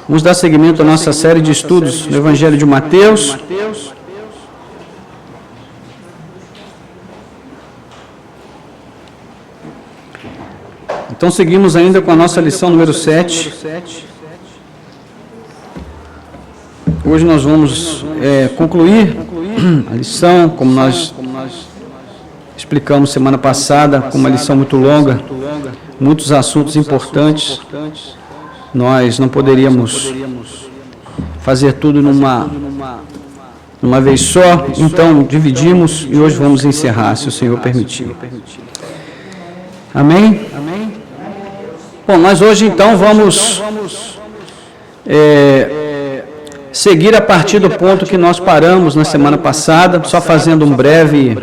Vamos dar seguimento à nossa série de estudos do Evangelho de Mateus. Então, seguimos ainda com a nossa lição número 7. Hoje nós vamos concluir a lição, como nós explicamos semana passada, com uma lição muito longa, muitos assuntos importantes. Nós não poderíamos fazer tudo numa vez só, então dividimos e hoje vamos encerrar, se o Senhor permitir. Amém? Bom, nós hoje então vamos seguir a partir do ponto que nós paramos na semana passada, só fazendo um breve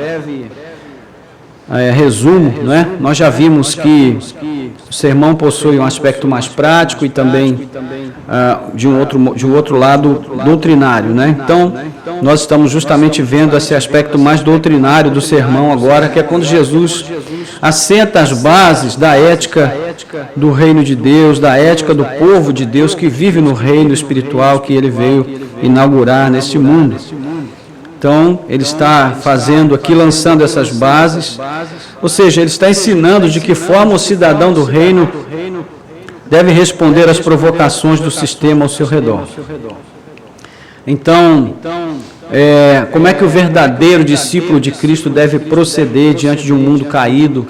resumo, né? Nós já vimos que o sermão possui um aspecto mais prático e também de um outro lado doutrinário, né? Então, nós estamos justamente vendo esse aspecto mais doutrinário do sermão agora, que é quando Jesus assenta as bases da ética do reino de Deus, da ética do povo de Deus que vive no reino espiritual que ele veio inaugurar neste mundo. Então, ele está fazendo aqui, lançando essas bases, ou seja, ele está ensinando de que forma o cidadão do reino deve responder às provocações do sistema ao seu redor. Então, como é que o verdadeiro discípulo de Cristo deve proceder diante de um mundo caído?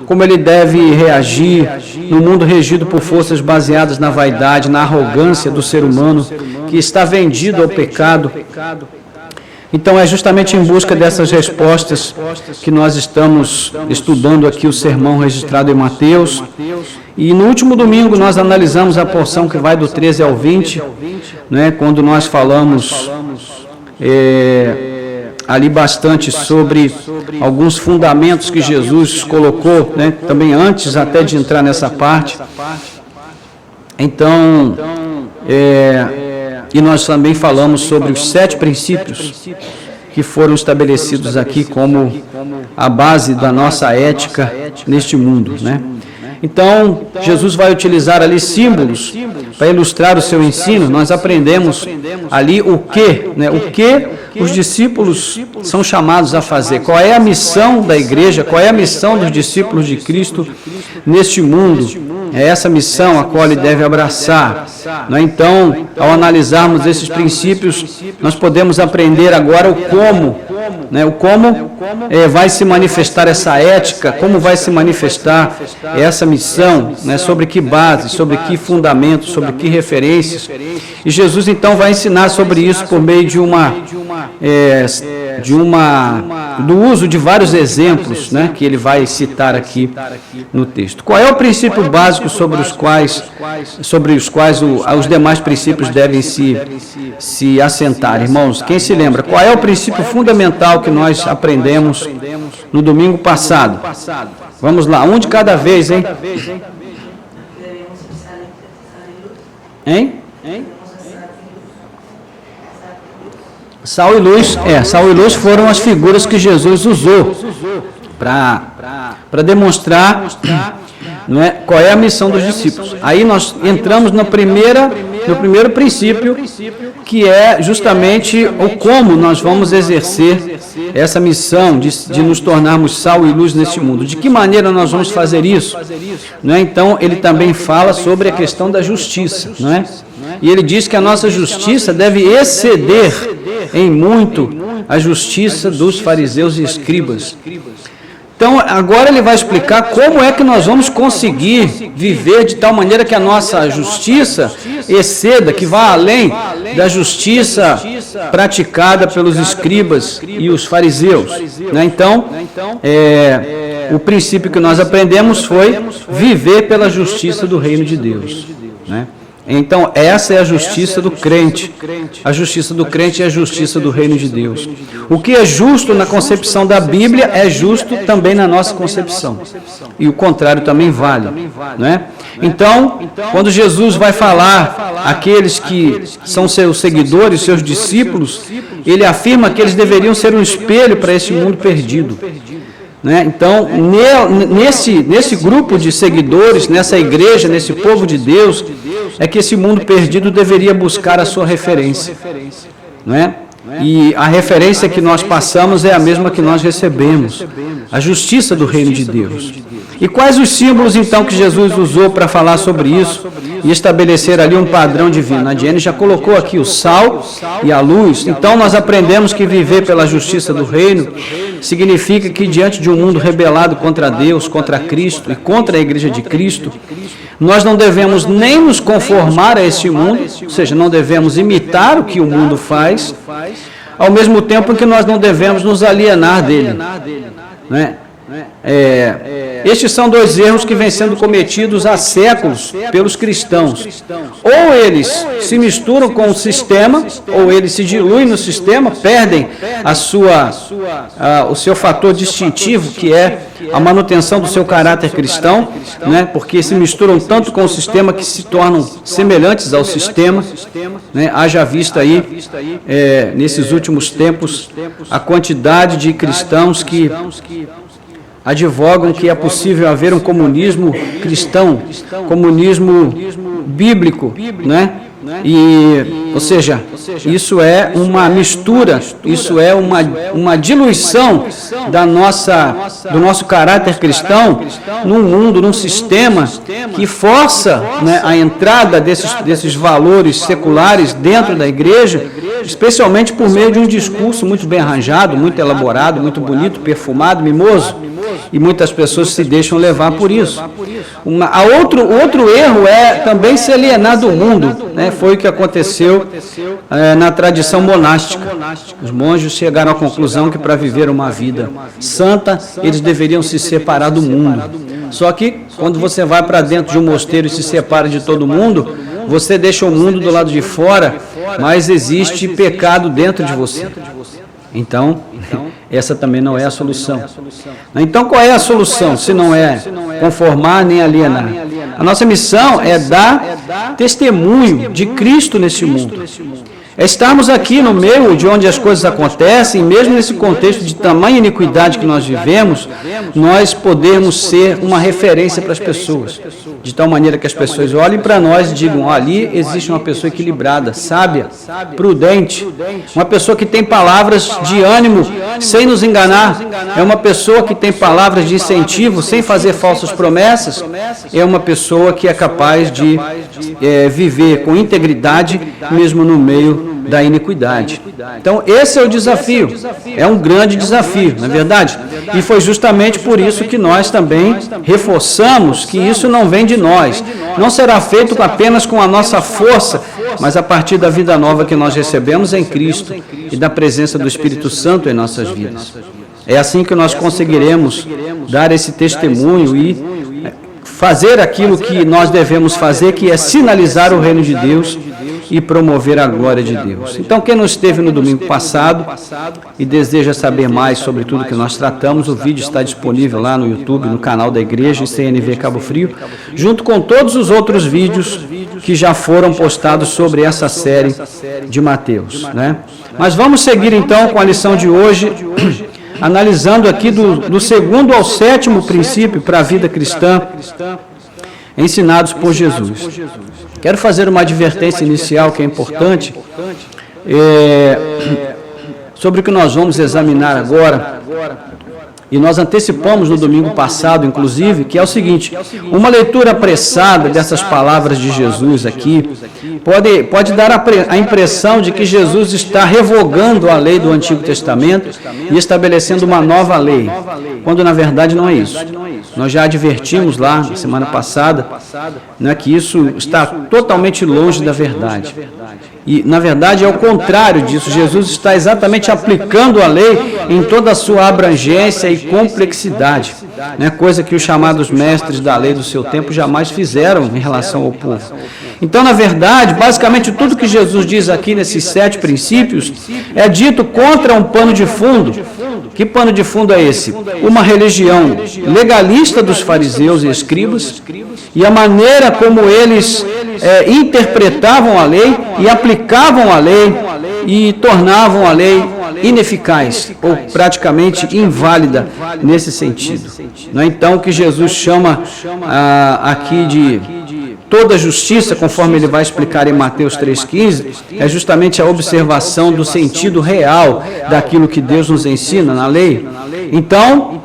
Como ele deve reagir no mundo regido por forças baseadas na vaidade, na arrogância do ser humano que está vendido ao pecado? Então, é justamente em busca dessas respostas que nós estamos estudando aqui o sermão registrado em Mateus. E no último domingo nós analisamos a porção que vai do 13 ao 20, né, quando nós falamos ali bastante sobre alguns fundamentos que Jesus colocou, né, também antes até de entrar nessa parte. Então, e nós também falamos sobre os 7 princípios que foram estabelecidos aqui como a base da nossa ética neste mundo, né? Então, Jesus vai utilizar ali símbolos para ilustrar o seu ensino. Nós aprendemos ali o que os discípulos são chamados a fazer. Qual é a missão da igreja, qual é a missão dos discípulos de Cristo neste mundo? É essa missão a qual ele deve abraçar. Então, ao analisarmos esses princípios, nós podemos aprender agora o como, né? O como vai se manifestar essa ética, como vai se manifestar essa missão, né? Sobre que base, sobre que fundamentos, sobre que referências. E Jesus então vai ensinar sobre isso por meio do uso de vários exemplos, né, que ele vai citar aqui no texto. Qual é o princípio básico sobre os quais os demais princípios devem se assentar, irmãos? Quem se lembra? Qual é o princípio fundamental que nós aprendemos no domingo passado? Vamos lá, um de cada vez, hein? Sal e luz foram as figuras que Jesus usou para demonstrar qual é a missão dos discípulos. Aí nós entramos no primeiro princípio, que é justamente o como nós vamos exercer essa missão de nos tornarmos sal e luz neste mundo. De que maneira nós vamos fazer isso? Então, ele também fala sobre a questão da justiça, não é? E ele diz que a nossa justiça deve exceder em muito a justiça dos fariseus e escribas. Então, agora ele vai explicar como é que nós vamos conseguir viver de tal maneira que a nossa justiça exceda, que vá além da justiça praticada pelos escribas e os fariseus. Então, o princípio que nós aprendemos foi viver pela justiça do reino de Deus, né? Então, essa é a justiça do crente. A justiça do crente é a justiça do reino de Deus. O que é justo na concepção da Bíblia é justo também na nossa concepção. E o contrário também vale, né? Então, quando Jesus vai falar àqueles que são seus seguidores, seus discípulos, ele afirma que eles deveriam ser um espelho para esse mundo perdido. né? Então, nesse grupo de seguidores, nessa igreja, nesse povo de Deus, é que esse mundo perdido deveria buscar a sua referência, né? E a referência que nós passamos é a mesma que nós recebemos, a justiça do reino de Deus. E quais os símbolos, então, que Jesus usou para falar sobre isso e estabelecer ali um padrão divino? A Diane já colocou aqui o sal e a luz. Então, nós aprendemos que viver pela justiça do reino significa que, diante de um mundo rebelado contra Deus, contra Cristo e contra a igreja de Cristo, nós não devemos nem nos conformar a este mundo, ou seja, não devemos imitar o que o mundo faz, ao mesmo tempo que nós não devemos nos alienar dele, né? Estes são dois erros que vêm sendo cometidos há séculos pelos cristãos. Ou eles se misturam com o sistema, ou eles se diluem no sistema, perdem o seu fator distintivo, que é a manutenção do seu caráter cristão, né? Porque se misturam tanto com o sistema que se tornam semelhantes ao sistema, né? Haja vista aí, nesses últimos tempos, a quantidade de cristãos que advogam que é possível haver um comunismo cristão, comunismo bíblico, né? Ou seja, isso é uma mistura, isso é uma diluição do nosso caráter cristão num mundo, num sistema que força, né, a entrada desses valores seculares dentro da igreja, especialmente por meio de um discurso muito bem arranjado, muito elaborado, muito bonito, perfumado, mimoso. E muitas pessoas se deixam levar por isso. Outro erro é também se alienar do mundo, né? Foi o que aconteceu na tradição monástica. Os monges chegaram à conclusão que para viver uma vida santa, eles deveriam se separar do mundo. Só que quando você vai para dentro de um mosteiro e se separa de todo mundo, você deixa o mundo do lado de fora, mas existe pecado dentro de você. Então, essa também não é a solução. Então, qual é a solução, se não é conformar nem alienar? A nossa missão é dar testemunho de Cristo nesse mundo. É estarmos aqui no meio de onde as coisas acontecem, mesmo nesse contexto de tamanha iniquidade que nós vivemos, nós podemos ser uma referência para as pessoas, de tal maneira que as pessoas olhem para nós e digam: ali existe uma pessoa equilibrada, sábia, prudente, uma pessoa que tem palavras de ânimo sem nos enganar, é uma pessoa que tem palavras de incentivo sem fazer falsas promessas, é uma pessoa que é capaz de viver com integridade mesmo no meio da iniquidade. Então, esse é o desafio, é um grande desafio, não é verdade? E foi justamente por isso que nós também reforçamos que isso não vem de nós, não será feito apenas com a nossa força, mas a partir da vida nova que nós recebemos em Cristo e da presença do Espírito Santo em nossas vidas. É assim que nós conseguiremos dar esse testemunho e fazer aquilo que nós devemos fazer, que é sinalizar o reino de Deus e promover a glória de Deus. Então, quem não esteve no domingo passado e deseja saber mais sobre tudo que nós tratamos, o vídeo está disponível lá no YouTube, no canal da igreja, em CNV Cabo Frio, junto com todos os outros vídeos que já foram postados sobre essa série de Mateus, né? Mas vamos seguir então com a lição de hoje, analisando aqui do segundo ao sétimo princípio para a vida cristã, ensinados por Jesus. Quero fazer uma advertência inicial que é importante, sobre o que nós vamos examinar agora, e nós antecipamos no domingo passado, inclusive, que é o seguinte: uma leitura apressada dessas palavras de Jesus aqui pode dar a impressão de que Jesus está revogando a lei do Antigo Testamento e estabelecendo uma nova lei, quando na verdade não é isso. Nós já advertimos lá na semana passada, né, que isso está totalmente longe da verdade. E, na verdade, é o contrário disso. Jesus está exatamente aplicando a lei em toda a sua abrangência e complexidade, né? Coisa que os chamados mestres da lei do seu tempo jamais fizeram em relação ao povo. Então, na verdade, basicamente tudo que Jesus diz aqui nesses 7 princípios é dito contra um pano de fundo. Que pano de fundo é esse? Uma religião legalista dos fariseus e escribas e a maneira como eles interpretavam a lei e aplicavam a lei e tornavam a lei ineficaz ou praticamente inválida nesse sentido. Não é então que Jesus chama aqui de toda justiça, conforme ele vai explicar em Mateus 3,15, é justamente a observação do sentido real daquilo que Deus nos ensina na lei. Então,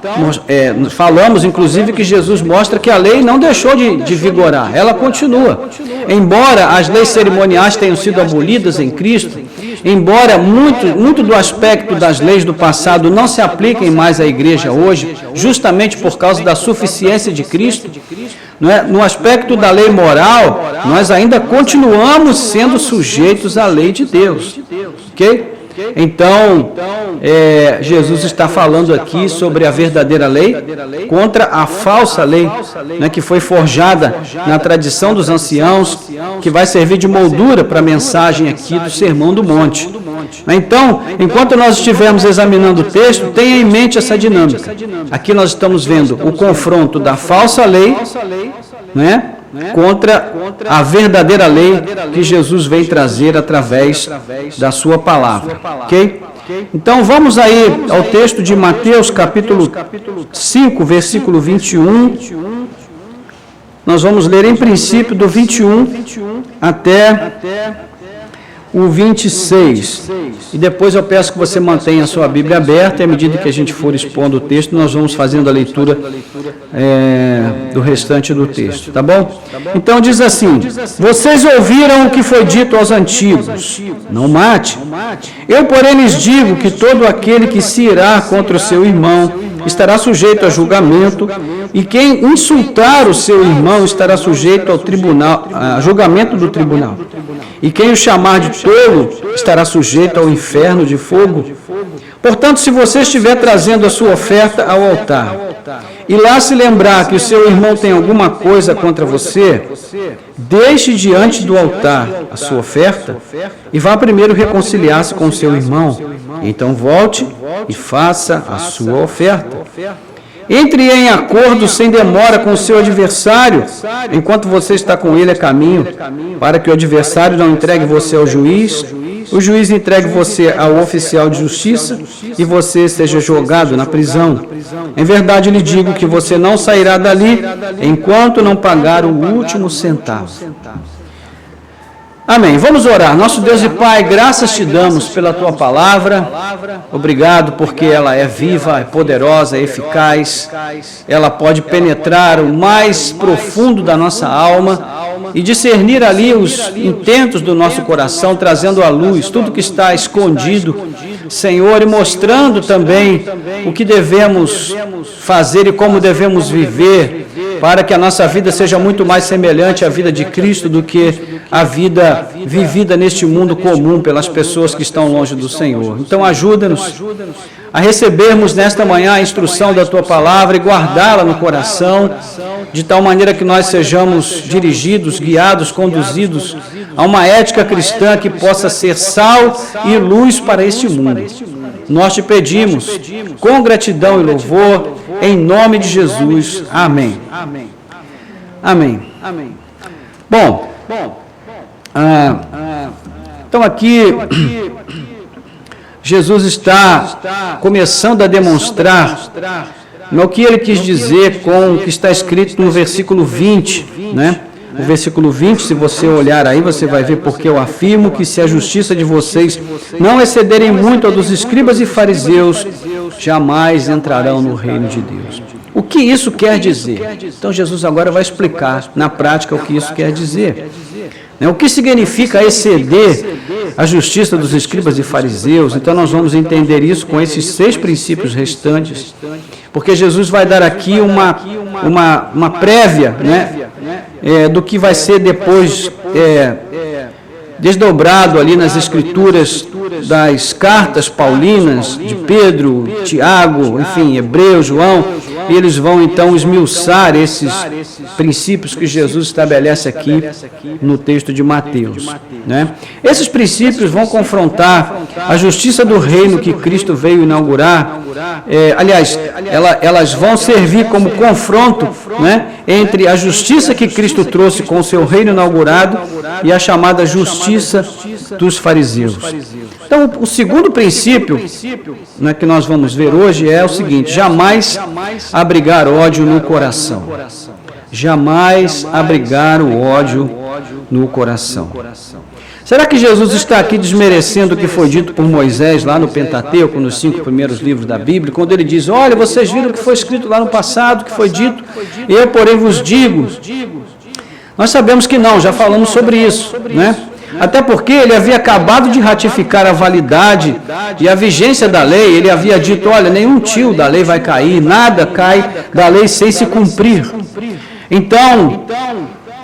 falamos inclusive que Jesus mostra que a lei não deixou de vigorar, ela continua. Embora as leis cerimoniais tenham sido abolidas em Cristo, embora muito do aspecto das leis do passado não se apliquem mais à igreja hoje, justamente por causa da suficiência de Cristo, não é? No aspecto da lei moral, nós ainda continuamos sendo sujeitos à lei de Deus, ok? Então, Jesus está falando aqui sobre a verdadeira lei contra a falsa lei, né, que foi forjada na tradição dos anciãos, que vai servir de moldura para a mensagem aqui do Sermão do Monte. Então, enquanto nós estivermos examinando o texto, tenha em mente essa dinâmica. Aqui nós estamos vendo o confronto da falsa lei, né, contra a verdadeira lei que Jesus vem trazer através da sua palavra, ok? Então vamos aí ao texto de Mateus capítulo 5, versículo 21, nós vamos ler em princípio do 21 até o 26, e depois eu peço que você mantenha a sua Bíblia aberta, e à medida que a gente for expondo o texto, nós vamos fazendo a leitura do restante do texto, tá bom? Então diz assim: vocês ouviram o que foi dito aos antigos, não mate. Eu, porém, lhes digo que todo aquele que se irá contra o seu irmão estará sujeito a julgamento, e quem insultar o seu irmão estará sujeito ao tribunal, a julgamento do tribunal. E quem o chamar de tolo estará sujeito ao inferno de fogo. Portanto, se você estiver trazendo a sua oferta ao altar, e lá se lembrar que o seu irmão tem alguma coisa contra você, deixe diante do altar a sua oferta e vá primeiro reconciliar-se com o seu irmão. Então volte e faça a sua oferta. Entre em acordo sem demora com o seu adversário, enquanto você está com ele a caminho, para que o adversário não entregue você ao juiz, o juiz entregue você ao oficial de justiça e você seja jogado na prisão. Em verdade lhe digo que você não sairá dali enquanto não pagar o último centavo. Amém. Vamos orar. Nosso Deus e Pai, graças te damos pela tua palavra. Obrigado porque ela é viva, é poderosa, é eficaz. Ela pode penetrar o mais profundo da nossa alma e discernir ali os intentos do nosso coração, trazendo à luz tudo que está escondido, Senhor, e mostrando também o que devemos fazer e como devemos viver, para que a nossa vida seja muito mais semelhante à vida de Cristo do que a vida vivida neste mundo comum pelas pessoas que estão longe do Senhor. Então ajuda-nos a recebermos nesta manhã a instrução da Tua Palavra e guardá-la no coração, de tal maneira que nós sejamos dirigidos, guiados, conduzidos a uma ética cristã que possa ser sal e luz para este mundo. Nós te pedimos, com gratidão e louvor, em nome de Jesus. Amém. Amém. Bom, então aqui Jesus está começando a demonstrar o que ele quis dizer com o que está escrito no versículo 20, né? O versículo 20, se você olhar aí, você vai ver porque eu afirmo que se a justiça de vocês não excederem muito a dos escribas e fariseus, jamais entrarão no reino de Deus. O que isso quer dizer? Então Jesus agora vai explicar na prática o que isso quer dizer. O que significa exceder a justiça dos escribas e fariseus? Então nós vamos entender isso com esses 6 princípios restantes, porque Jesus vai dar aqui uma prévia, né, do que vai ser depois desdobrado ali nas escrituras das cartas paulinas de Pedro, Tiago, enfim, Hebreu, João, e eles vão então esmiuçar esses princípios que Jesus estabelece aqui no texto de Mateus, né? Esses princípios vão confrontar a justiça do reino que Cristo veio inaugurar, aliás, elas vão servir como confronto, né, entre a justiça que Cristo trouxe com o seu reino inaugurado e a chamada justiça dos fariseus. Então, o segundo princípio, né, que nós vamos ver hoje é o seguinte: jamais abrigar ódio no coração. Jamais abrigar o ódio no coração. Será que Jesus está aqui desmerecendo o que foi dito por Moisés lá no Pentateuco, nos 5 primeiros livros da Bíblia, quando ele diz: olha, vocês viram o que foi escrito lá no passado, que foi dito, eu, porém, vos digo? Nós sabemos que não, já falamos sobre isso, né? Até porque ele havia acabado de ratificar a validade e a vigência da lei. Ele havia dito: olha, nenhum tio da lei vai cair, nada cai da lei sem se cumprir. Então,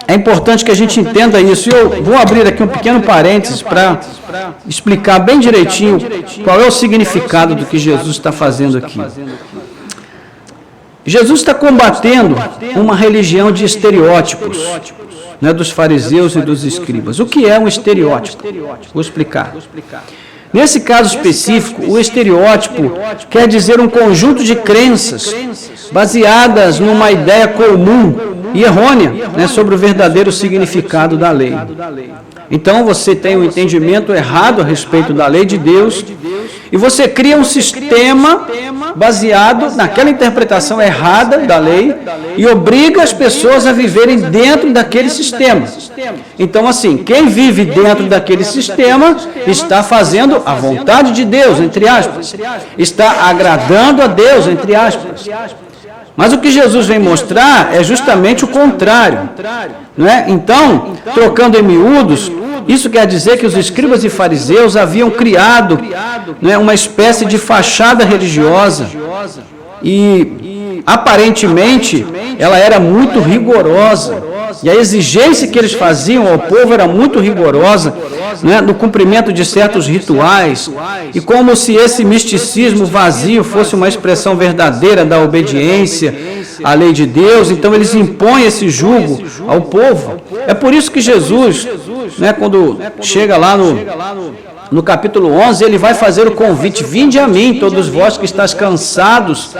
é importante que a gente entenda isso. E eu vou abrir aqui um pequeno parênteses para explicar bem direitinho qual é o significado do que Jesus está fazendo aqui. Jesus está combatendo uma religião de estereótipos, né, dos fariseus e dos escribas. O que é um estereótipo? Vou explicar. Nesse caso específico, o estereótipo quer dizer um conjunto de crenças baseadas numa ideia comum e errônea, né, sobre o verdadeiro significado da lei. Então você tem um entendimento errado a respeito da lei de Deus e você cria um sistema baseado naquela interpretação errada da lei e obriga as pessoas a viverem dentro daquele sistema. Então, assim, quem vive dentro daquele sistema está fazendo a vontade de Deus, entre aspas, está agradando a Deus, entre aspas. Mas o que Jesus vem mostrar é justamente o contrário, não é? Então, trocando em miúdos, isso quer dizer que os escribas e fariseus haviam criado, né, uma espécie de fachada religiosa e, aparentemente, ela era muito rigorosa. E a exigência que eles faziam ao povo era muito rigorosa, né, no cumprimento de certos rituais, e como se esse misticismo vazio fosse uma expressão verdadeira da obediência à lei de Deus. Então eles impõem esse jugo ao povo. É por isso que Jesus, né, quando chega lá no capítulo 11, ele vai fazer o convite: vinde a mim, todos vós que estáis cansados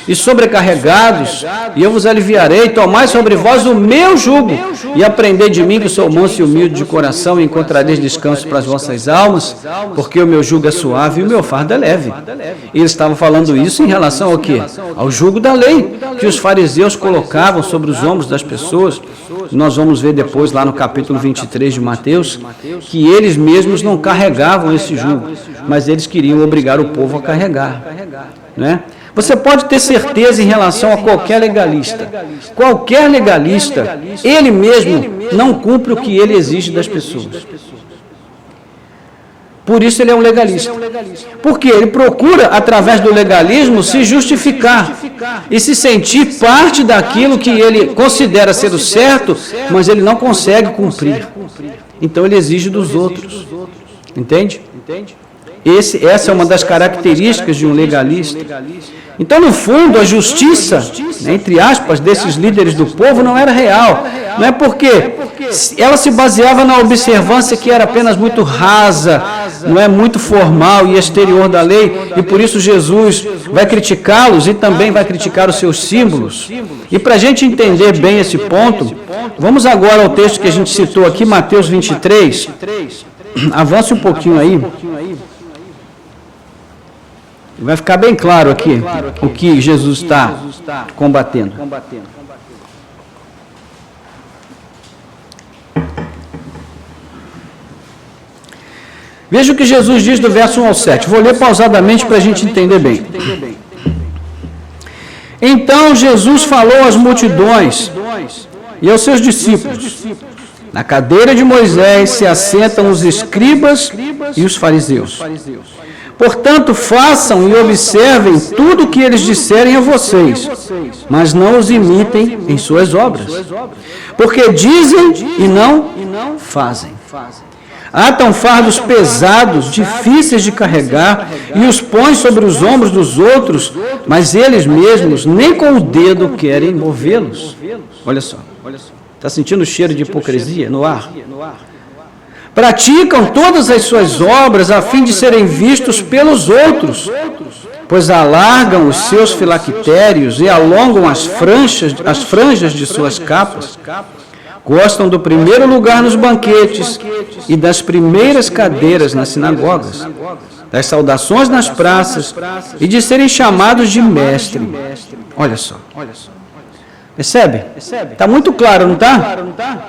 e sobrecarregados, e eu vos aliviarei. Tomai sobre vós o meu jugo e aprendei de mim, que sou manso e humilde de coração, e encontrareis descanso para as vossas almas, porque o meu jugo é suave e o meu fardo é leve. E ele estava falando isso em relação ao quê? Ao jugo da lei, que os fariseus colocavam sobre os ombros das pessoas. Nós vamos ver depois, lá no capítulo 23 de Mateus, que eles mesmos não carregavam esse jugo, mas eles queriam obrigar o povo a carregar, né? Você pode ter certeza em relação a qualquer legalista. Qualquer legalista, ele mesmo não cumpre o que ele exige das pessoas. Por isso ele é um legalista. Porque ele procura, através do legalismo, se justificar e se sentir parte daquilo que ele considera ser o certo, mas ele não consegue cumprir. Então ele exige dos outros. Entende? Essa é uma das características de um legalista. Então, no fundo, a justiça, né, entre aspas, desses líderes do povo não era real. Não é porque ela se baseava na observância que era apenas muito rasa, não é muito formal e exterior da lei, e por isso Jesus vai criticá-los e também vai criticar os seus símbolos. E para a gente entender bem esse ponto, vamos agora ao texto que a gente citou aqui, Mateus 23. Avance um pouquinho aí. Vai ficar bem claro aqui o que Jesus está combatendo. Veja o que Jesus diz do verso 1 ao 7. Vou ler pausadamente para a gente entender bem. Então Jesus falou às multidões e aos seus discípulos: na cadeira de Moisés se assentam os escribas e os fariseus. Portanto, façam e observem tudo o que eles disserem a vocês, mas não os imitem em suas obras, porque dizem e não fazem. Atam fardos pesados, difíceis de carregar, e os põem sobre os ombros dos outros, mas eles mesmos nem com o dedo querem movê-los. Olha só, está sentindo o cheiro de hipocrisia no ar? Praticam todas as suas obras a fim de serem vistos pelos outros. pois alargam os seus filactérios e alongam as franjas de suas capas. Gostam do primeiro lugar nos banquetes e das primeiras cadeiras nas sinagogas, das saudações nas praças e de serem chamados de mestre. Olha só. Percebe? Está muito claro, não está?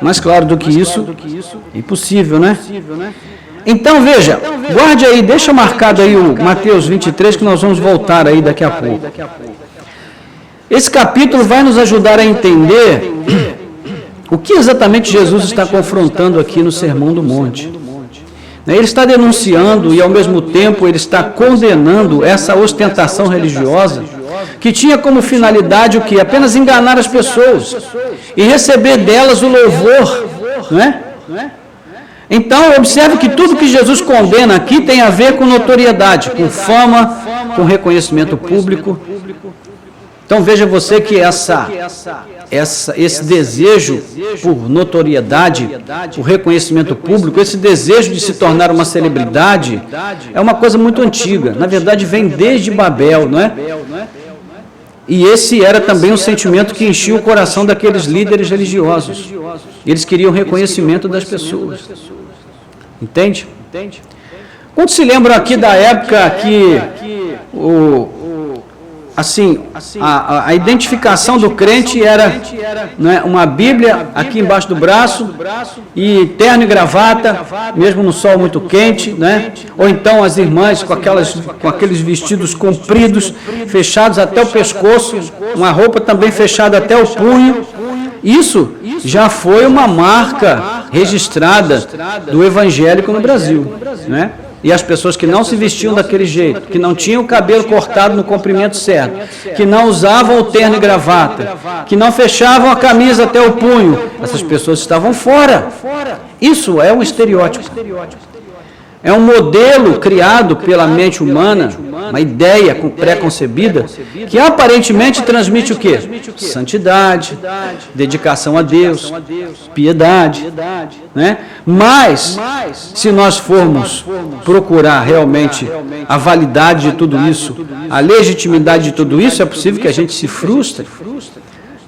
Mais claro do que isso, impossível, né? Então, veja, guarde aí, deixa marcado aí o Mateus 23, que nós vamos voltar aí daqui a pouco. Esse capítulo vai nos ajudar a entender o que exatamente Jesus está confrontando aqui no Sermão do Monte. Ele está denunciando e, ao mesmo tempo, ele está condenando essa ostentação religiosa que tinha como finalidade o quê? Apenas enganar as pessoas e receber delas o louvor, não é? Então, observe que tudo que Jesus condena aqui tem a ver com notoriedade, com fama, com reconhecimento público. Então, veja você que esse desejo por notoriedade, por reconhecimento público, esse desejo de se tornar uma celebridade, é uma coisa muito antiga. Na verdade, vem desde Babel, não é? E esse era também um sentimento que enchia o coração daqueles líderes religiosos. Eles queriam reconhecimento das pessoas. Entende? Quando se lembram aqui da época que a identificação do crente era, né, uma Bíblia aqui embaixo do braço e terno e gravata, mesmo no sol muito quente, né? Ou então as irmãs com aqueles vestidos compridos, fechados até o pescoço, uma roupa também fechada até o punho. Isso já foi uma marca registrada do evangélico no Brasil, né? E as pessoas que não se vestiam daquele jeito, que não tinham o cabelo cortado no comprimento certo, que não usavam o terno e gravata, que não fechavam a camisa até o punho, essas pessoas estavam fora. Isso é um estereótipo. É um modelo criado pela mente humana, uma ideia pré-concebida, que aparentemente transmite o quê? Santidade, dedicação a Deus, piedade, né? Mas, se nós formos procurar realmente a validade de tudo isso, a legitimidade de tudo isso, é possível que a gente se frustre.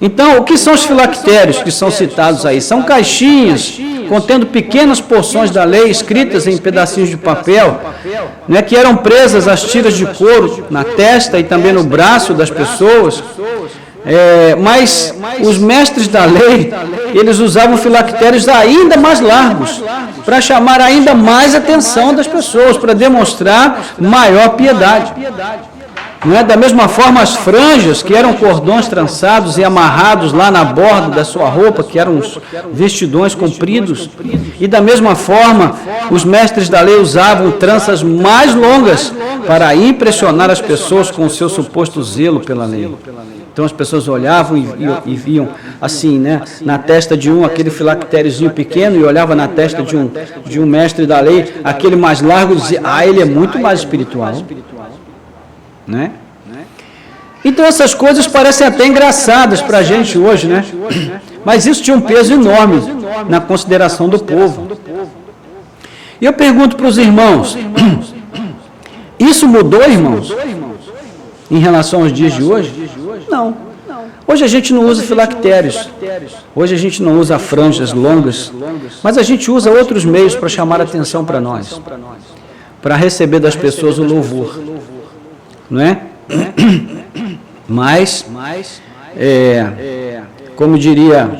Então, o que são os filactérios que são citados aí? São caixinhas contendo pequenas porções da lei escritas em pedacinhos de papel, né, que eram presas às tiras de couro na testa e também no braço das pessoas. Mas os mestres da lei, eles usavam filactérios ainda mais largos, para chamar ainda mais atenção das pessoas, para demonstrar maior piedade. Não é? Da mesma forma, as franjas, que eram cordões trançados e amarrados lá na borda da sua roupa, que eram os vestidões compridos, e da mesma forma, os mestres da lei usavam tranças mais longas para impressionar as pessoas com o seu suposto zelo pela lei. Então as pessoas olhavam e viam assim, né, na testa de um aquele filactériozinho pequeno, e olhava na testa de um mestre da lei aquele mais largo, e dizia: ele é muito mais espiritual. Né? Então essas coisas parecem até engraçadas para a gente hoje, né? Mas isso tinha um peso enorme na consideração do povo. E eu pergunto para os irmãos: isso mudou, irmãos, em relação aos dias de hoje? Não. Hoje a gente não usa filactérios, hoje a gente não usa franjas longas, mas a gente usa outros meios para chamar a atenção para nós, para receber das pessoas o louvor. Não é? Mas, como diria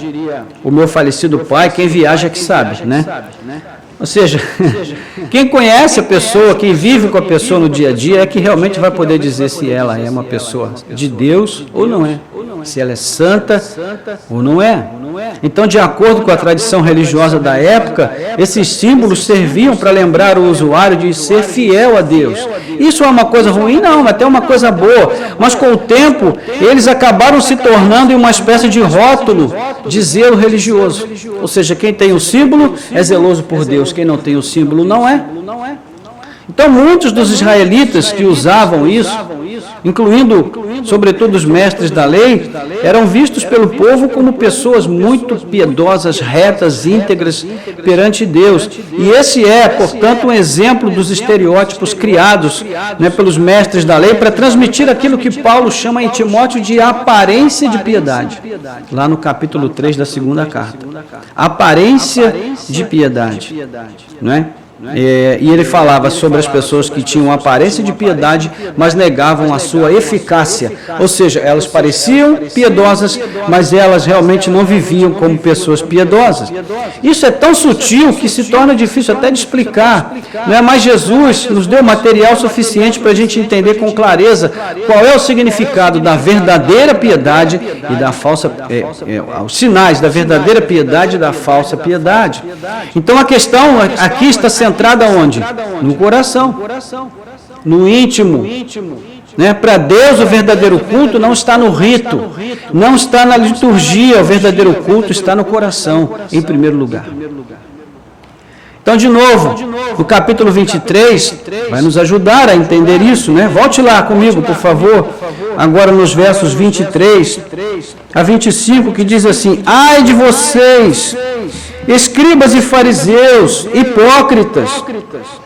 o meu falecido pai, quem viaja é que sabe, né? Ou seja, quem conhece a pessoa, quem vive com a pessoa no dia a dia, é que realmente vai poder dizer se ela é uma pessoa de Deus ou não é, se ela é santa ou não é. Então, de acordo com a tradição religiosa da época, esses símbolos serviam para lembrar o usuário de ser fiel a Deus. Isso é uma coisa ruim? Não, até uma coisa boa. Mas com o tempo, eles acabaram se tornando uma espécie de rótulo de zelo religioso. Ou seja, quem tem o símbolo é zeloso por Deus, quem não tem o símbolo não é. Então, muitos dos israelitas que usavam isso, incluindo, sobretudo, os mestres da lei, eram vistos pelo povo como pessoas muito piedosas, retas, íntegras perante Deus. E esse é, portanto, um exemplo dos estereótipos criados, né, pelos mestres da lei para transmitir aquilo que Paulo chama em Timóteo de aparência de piedade, lá no capítulo 3 da segunda carta. Aparência de piedade, não é? E ele falava sobre as pessoas que tinham aparência de piedade, mas negavam a sua eficácia. Ou seja, elas pareciam piedosas, mas elas realmente não viviam como pessoas piedosas. Isso é tão sutil que se torna difícil até de explicar, não é? Mas Jesus nos deu material suficiente para a gente entender com clareza qual é o significado da verdadeira piedade e da falsa, os sinais da verdadeira piedade e da falsa piedade. Então a questão aqui está centrada onde? No coração, no íntimo. Né? Para Deus, o verdadeiro culto não está no rito, não está na liturgia, o verdadeiro culto está no coração, em primeiro lugar. Então, de novo, o capítulo 23 vai nos ajudar a entender isso, né? Volte lá comigo, por favor, agora nos versos 23 a 25, que diz assim: ai de vocês, escribas e fariseus, hipócritas,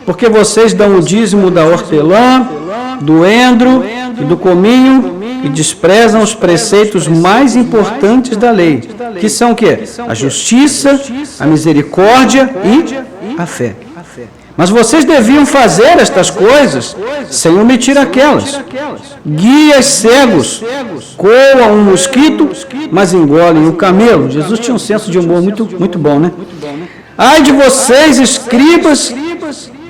porque vocês dão o dízimo da hortelã, do endro e do cominho e desprezam os preceitos mais importantes da lei, que são o quê? A justiça, a misericórdia e a fé. Mas vocês deviam fazer estas coisas sem omitir aquelas. Guias cegos coam um mosquito, mas engolem o camelo. Jesus tinha um senso de humor muito bom, né? Ai de vocês, escribas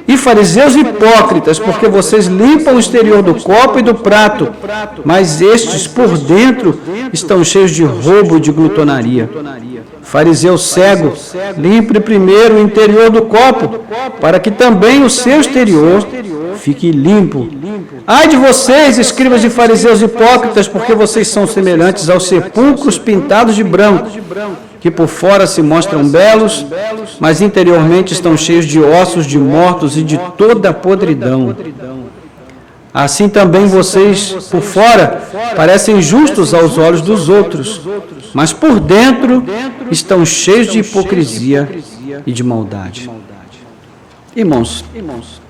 e fariseus hipócritas, porque vocês limpam o exterior do copo e do prato, mas estes por dentro estão cheios de roubo e de glutonaria. Fariseu cego, limpe primeiro o interior do copo, para que também o seu exterior fique limpo. Ai de vocês, escribas e fariseus hipócritas, porque vocês são semelhantes aos sepulcros pintados de branco, que por fora se mostram belos, mas interiormente estão cheios de ossos de mortos e de toda a podridão. Assim também vocês, por fora, parecem justos aos olhos dos outros, mas por dentro estão cheios de hipocrisia e de maldade. Irmãos,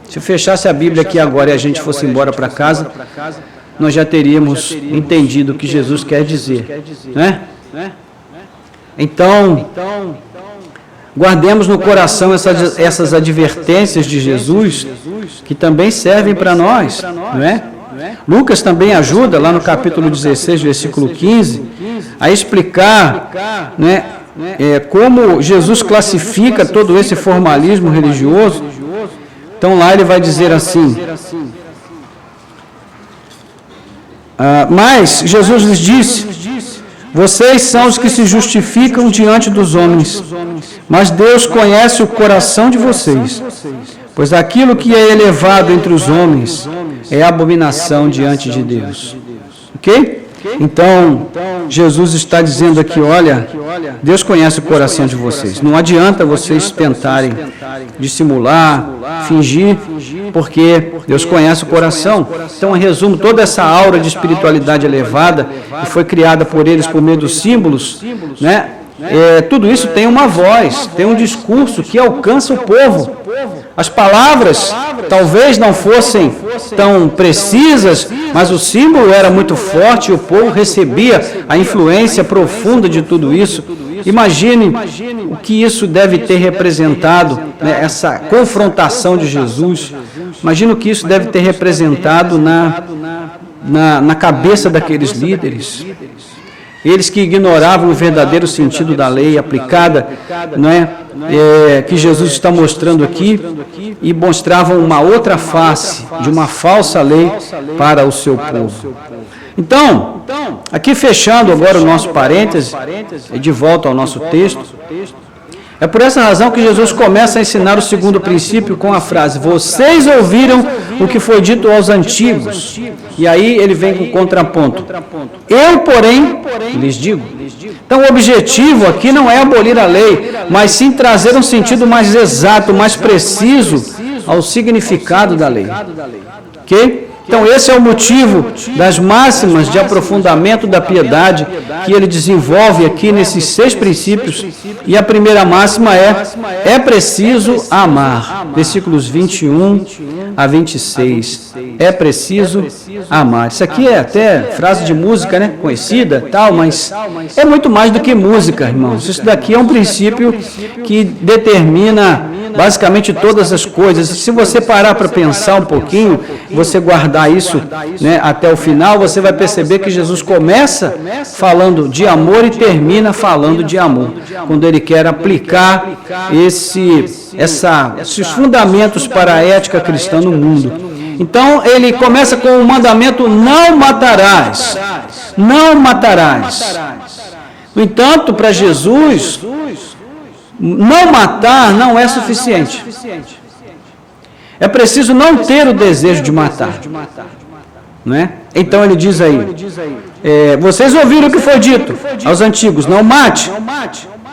se fechasse a Bíblia aqui agora e a gente fosse embora para casa, nós já teríamos entendido o que Jesus quer dizer, né? Então, guardemos no coração essas advertências de Jesus, que também servem para nós, não é? Lucas também ajuda, lá no capítulo 16, versículo 15, a explicar, né, como Jesus classifica todo esse formalismo religioso. Então lá ele vai dizer assim: mas Jesus lhes disse: vocês são os que se justificam diante dos homens, mas Deus conhece o coração de vocês, pois aquilo que é elevado entre os homens é abominação diante de Deus. Ok? Então, Jesus está dizendo aqui, olha, Deus conhece o coração de vocês. Não adianta vocês tentarem dissimular, fingir, porque Deus conhece o coração. Então, em resumo, toda essa aura de espiritualidade elevada, que foi criada por eles por meio dos símbolos, né? Tudo isso tem uma voz, tem um discurso que alcança o povo. As palavras talvez não fossem tão precisas, mas o símbolo era muito forte e o povo recebia a influência profunda de tudo isso. Imagine o que isso deve ter representado, né, essa confrontação de Jesus. Imagine o que isso deve ter representado na cabeça daqueles líderes. Eles que ignoravam o verdadeiro sentido da lei aplicada, não é? Que Jesus está mostrando aqui, e mostravam uma outra face de uma falsa lei para o seu povo. Então, aqui fechando agora o nosso parêntese, e de volta ao nosso texto, é por essa razão que Jesus começa a ensinar o segundo princípio com a frase: vocês ouviram o que foi dito aos antigos. E aí ele vem com o contraponto: eu, porém, lhes digo. Então o objetivo aqui não é abolir a lei, mas sim trazer um sentido mais exato, mais preciso ao significado da lei. Ok? Então, esse é o motivo das máximas de aprofundamento da piedade que ele desenvolve aqui nesses 6 princípios. E a primeira máxima é preciso amar. Versículos 21 a 26. É preciso amar. Isso aqui é até frase de música, né? Conhecida, tal, mas é muito mais do que música, irmãos. Isso daqui é um princípio que determina basicamente todas as coisas. Se você parar para pensar um pouquinho, você guardar isso, né, até o final, você vai perceber que Jesus começa falando de amor e termina falando de amor, quando ele quer aplicar esses fundamentos para a ética cristã no mundo. Então, ele começa com o mandamento: não matarás. Não matarás. No entanto, para Jesus, não matar não é suficiente. É preciso não ter o desejo de matar. Não é? Então ele diz aí, vocês ouviram o que foi dito aos antigos: não mate.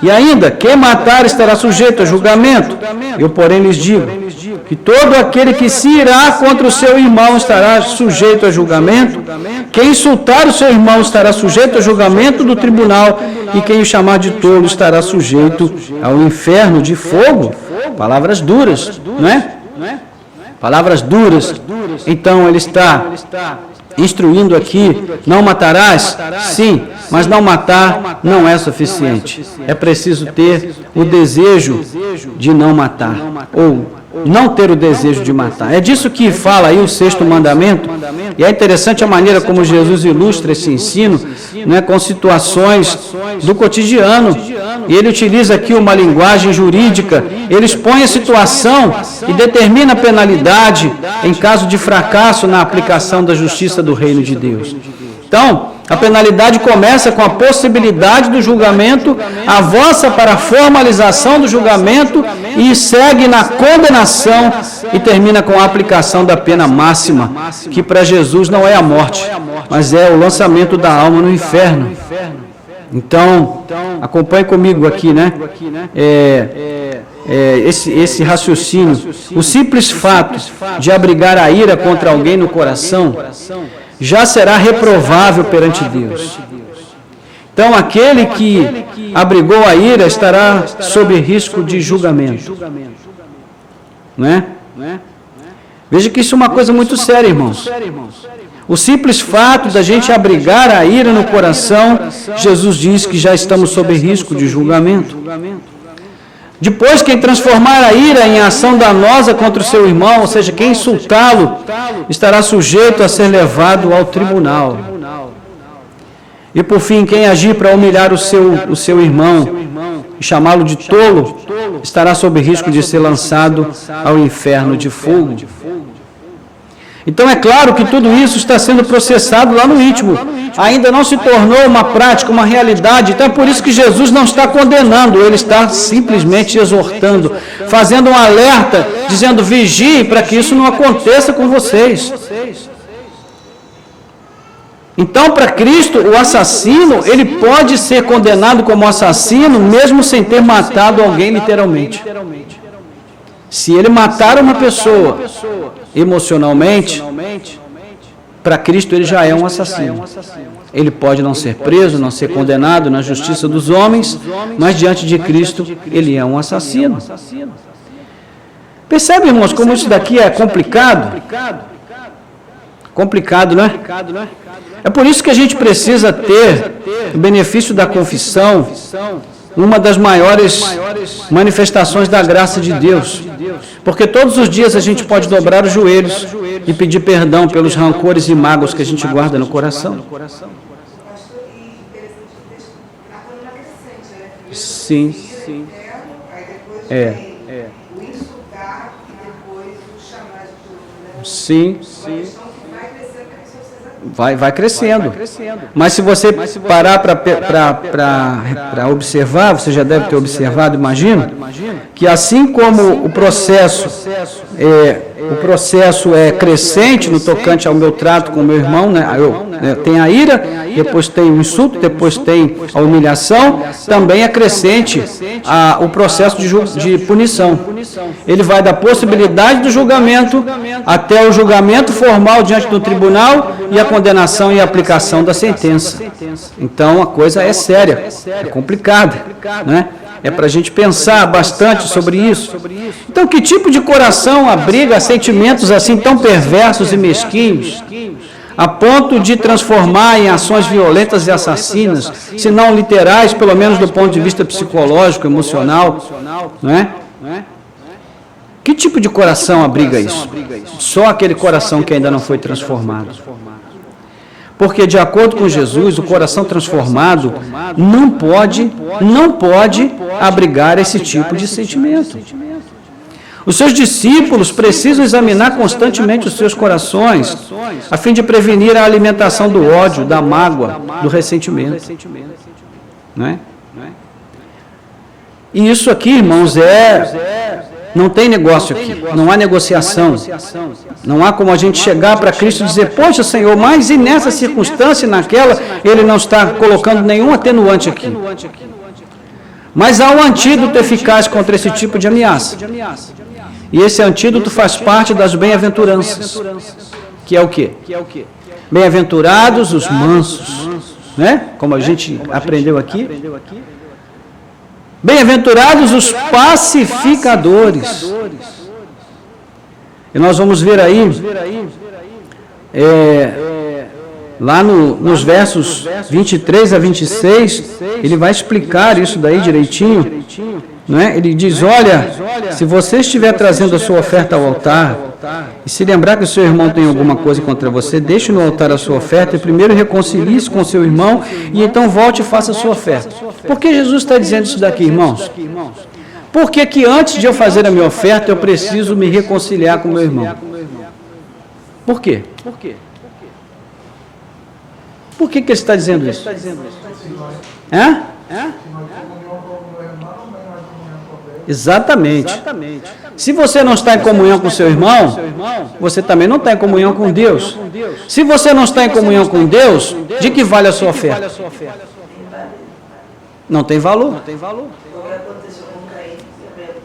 E ainda, quem matar estará sujeito a julgamento. Eu, porém, lhes digo que todo aquele que se irá contra o seu irmão estará sujeito a julgamento. Quem insultar o seu irmão estará sujeito a julgamento do tribunal. E quem o chamar de tolo estará sujeito ao inferno de fogo. Palavras duras, não é? Palavras duras. Então ele está instruindo aqui: não matarás? Sim, mas não matar não é suficiente. É preciso ter o desejo de não matar, ou não ter o desejo de matar. É disso que fala aí o 6º mandamento, e é interessante a maneira como Jesus ilustra esse ensino, né, com situações do cotidiano. E ele utiliza aqui uma linguagem jurídica, ele expõe a situação e determina a penalidade em caso de fracasso na aplicação da justiça do reino de Deus. Então, a penalidade começa com a possibilidade do julgamento, avança para a formalização do julgamento e segue na condenação e termina com a aplicação da pena máxima, que para Jesus não é a morte, mas é o lançamento da alma no inferno. Então, acompanhe comigo aqui, né? Esse raciocínio. O simples fato de abrigar a ira contra alguém no coração já será reprovável perante Deus. Então, aquele que abrigou a ira estará sob risco de julgamento. Não é? Veja que isso é uma coisa muito séria, irmãos. O simples fato da gente abrigar a ira no coração, Jesus diz que já estamos sob risco de julgamento. Depois, quem transformar a ira em ação danosa contra o seu irmão, ou seja, quem insultá-lo, estará sujeito a ser levado ao tribunal. E por fim, quem agir para humilhar o seu irmão e chamá-lo de tolo, estará sob risco de ser lançado ao inferno de fogo. Então é claro que tudo isso está sendo processado lá no íntimo. Ainda não se tornou uma prática, uma realidade. Então é por isso que Jesus não está condenando, ele está simplesmente exortando, fazendo um alerta, dizendo: vigiem para que isso não aconteça com vocês. Então, para Cristo, o assassino, ele pode ser condenado como assassino, mesmo sem ter matado alguém literalmente. Se ele matar uma pessoa emocionalmente, para Cristo ele já é um assassino. Ele pode não ser preso, não ser condenado na justiça dos homens, mas diante de Cristo ele é um assassino. Percebe, irmãos, como isso daqui é complicado? Complicado, não é? É por isso que a gente precisa ter o benefício da confissão, uma das maiores manifestações da graça de Deus. Porque todos os dias a gente pode dobrar os joelhos e pedir perdão pelos rancores e mágoas que a gente guarda no coração. Sim. Sim. Vai crescendo. Mas se você parar para observar, você já deve ter observado, imagino, que assim como o processo o processo é crescente no tocante ao meu trato com o meu irmão, né? Tem a ira, depois tem o insulto, depois tem a humilhação, também é crescente o processo de punição. Ele vai da possibilidade do julgamento até o julgamento formal diante do tribunal e a condenação e a aplicação da sentença. Então a coisa é séria, é complicada, né? É para a gente pensar bastante sobre isso. Então, que tipo de coração abriga sentimentos assim tão perversos e mesquinhos, a ponto de transformar em ações violentas e assassinas, se não literais, pelo menos do ponto de vista psicológico, emocional, não é? Que tipo de coração abriga isso? Só aquele coração que ainda não foi transformado. Porque, de acordo com Jesus, o coração transformado não pode abrigar esse tipo de sentimento. Os seus discípulos precisam examinar constantemente os seus corações, a fim de prevenir a alimentação do ódio, da mágoa, do ressentimento. Não é? E isso aqui, irmãos, não tem negócio aqui, não há negociação. Não há como a gente chegar para Cristo e dizer, poxa, Senhor, mas e nessa circunstância e naquela, Ele não está colocando nenhum atenuante aqui. Mas há um antídoto eficaz contra esse tipo de ameaça. E esse antídoto faz parte das bem-aventuranças. Que é o quê? Bem-aventurados os mansos, né? Como a gente aprendeu aqui. Bem-aventurados os pacificadores. E nós vamos ver aí, lá nos versos 23 a 26, ele vai explicar isso daí direitinho. Não é? Ele diz, olha, se você estiver trazendo a sua oferta ao altar, e se lembrar que o seu irmão tem alguma coisa contra você, deixe no altar a sua oferta, e primeiro reconcilie-se com o seu irmão, e então volte e faça a sua oferta. Por que Jesus está dizendo isso daqui, irmãos? Porque que antes de eu fazer a minha oferta, eu preciso me reconciliar com o meu irmão. Por quê? Por que ele está dizendo isso? Exatamente. Se você não está em comunhão com seu irmão, você também não está em comunhão com Deus. Se você não está em comunhão com Deus, de que vale a sua oferta? Não tem valor.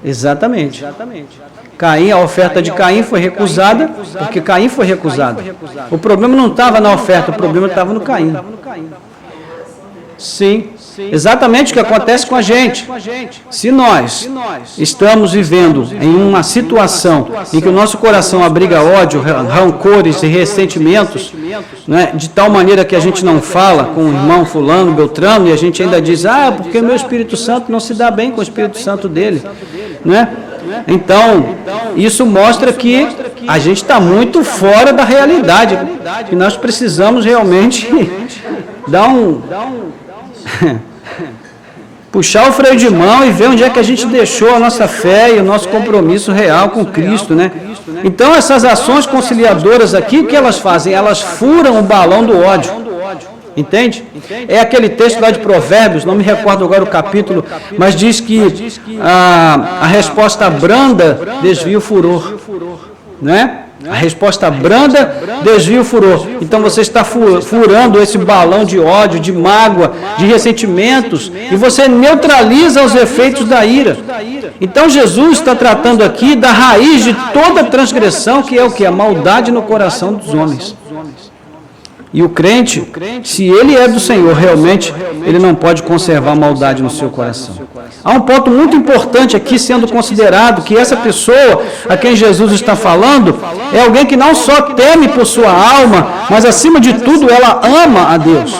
Exatamente. Caim, a oferta de Caim foi recusada, porque Caim foi recusado. O problema não estava na oferta, o problema estava no Caim. Sim, exatamente o que acontece com a gente. Se nós estamos vivendo em uma situação em que o nosso coração abriga ódio, rancores e ressentimentos, né, de tal maneira que a gente não fala com o irmão fulano, beltrano, e a gente ainda diz, porque o meu Espírito Santo não se dá bem com o Espírito Santo dele, né? Então, isso mostra que a gente está muito fora da realidade, que nós precisamos realmente puxar o freio de mão e ver onde é que a gente deixou a nossa fé e o nosso compromisso real com Cristo, né? Então, essas ações conciliadoras aqui, o que elas fazem? Elas furam o balão do ódio. Entende? É aquele texto lá de Provérbios, não me recordo agora o capítulo, mas diz que a resposta branda desvia o furor, né? A resposta branda desvia o furor. Então você está furando esse balão de ódio, de mágoa, de ressentimentos, e você neutraliza os efeitos da ira. Então Jesus está tratando aqui da raiz de toda transgressão, que é o que? A maldade no coração dos homens. E o crente, se ele é do Senhor realmente, ele não pode conservar maldade no seu coração. Há um ponto muito importante aqui sendo considerado, que essa pessoa a quem Jesus está falando é alguém que não só teme por sua alma, mas acima de tudo ela ama a Deus.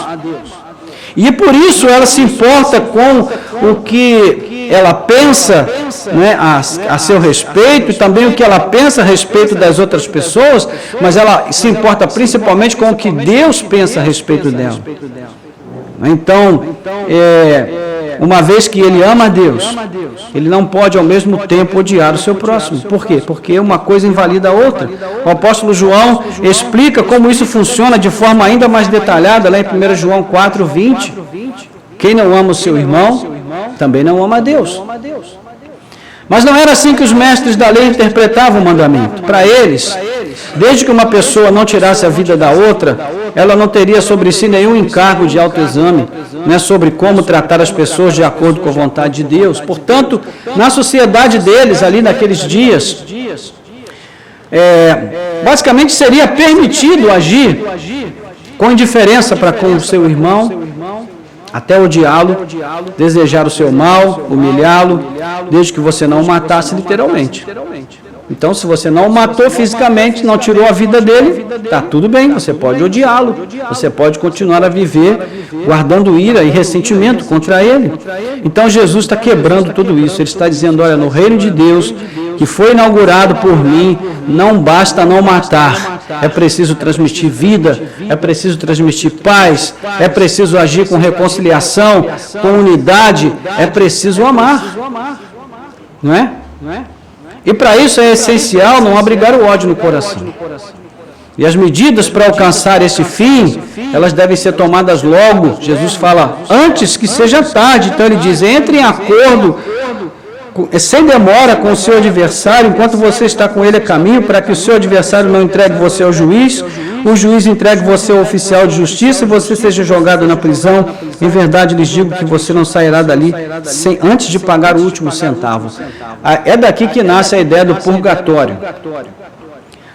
E por isso ela se importa com o que ela pensa, né, a seu respeito, e também o que ela pensa a respeito das outras pessoas, mas ela se importa principalmente com o que Deus pensa a respeito dela. Então, uma vez que ele ama a Deus, ele não pode ao mesmo tempo odiar o seu próximo. Por quê? Porque uma coisa invalida a outra. O apóstolo João explica como isso funciona de forma ainda mais detalhada, lá em 1 João 4:20. Quem não ama o seu irmão, também não ama a Deus. Mas não era assim que os mestres da lei interpretavam o mandamento. Para eles, desde que uma pessoa não tirasse a vida da outra, ela não teria sobre si nenhum encargo de autoexame, né, sobre como tratar as pessoas de acordo com a vontade de Deus. Portanto, na sociedade deles, ali naqueles dias, basicamente seria permitido agir com indiferença para com o seu irmão, até odiá-lo, desejar o seu mal, humilhá-lo, desde que você não o matasse literalmente. Então, se você não o matou fisicamente, não tirou a vida dele, está tudo bem, você pode odiá-lo, você pode continuar a viver guardando ira e ressentimento contra ele. Então, Jesus está quebrando tudo isso, ele está dizendo, olha, no reino de Deus, que foi inaugurado por mim, não basta não matar, é preciso transmitir vida, é preciso transmitir paz, é preciso agir com reconciliação, com unidade, é preciso amar, não é? E para isso é essencial não abrigar o ódio no coração. E as medidas para alcançar esse fim, elas devem ser tomadas logo. Jesus fala, antes que seja tarde. Então ele diz, entre em acordo, sem demora com o seu adversário, enquanto você está com ele a caminho, para que o seu adversário não entregue você ao juiz, o juiz entregue você ao oficial de justiça e você seja jogado na prisão. Em verdade lhes digo que você não sairá dali antes de pagar o último centavo. É daqui que nasce a ideia do purgatório,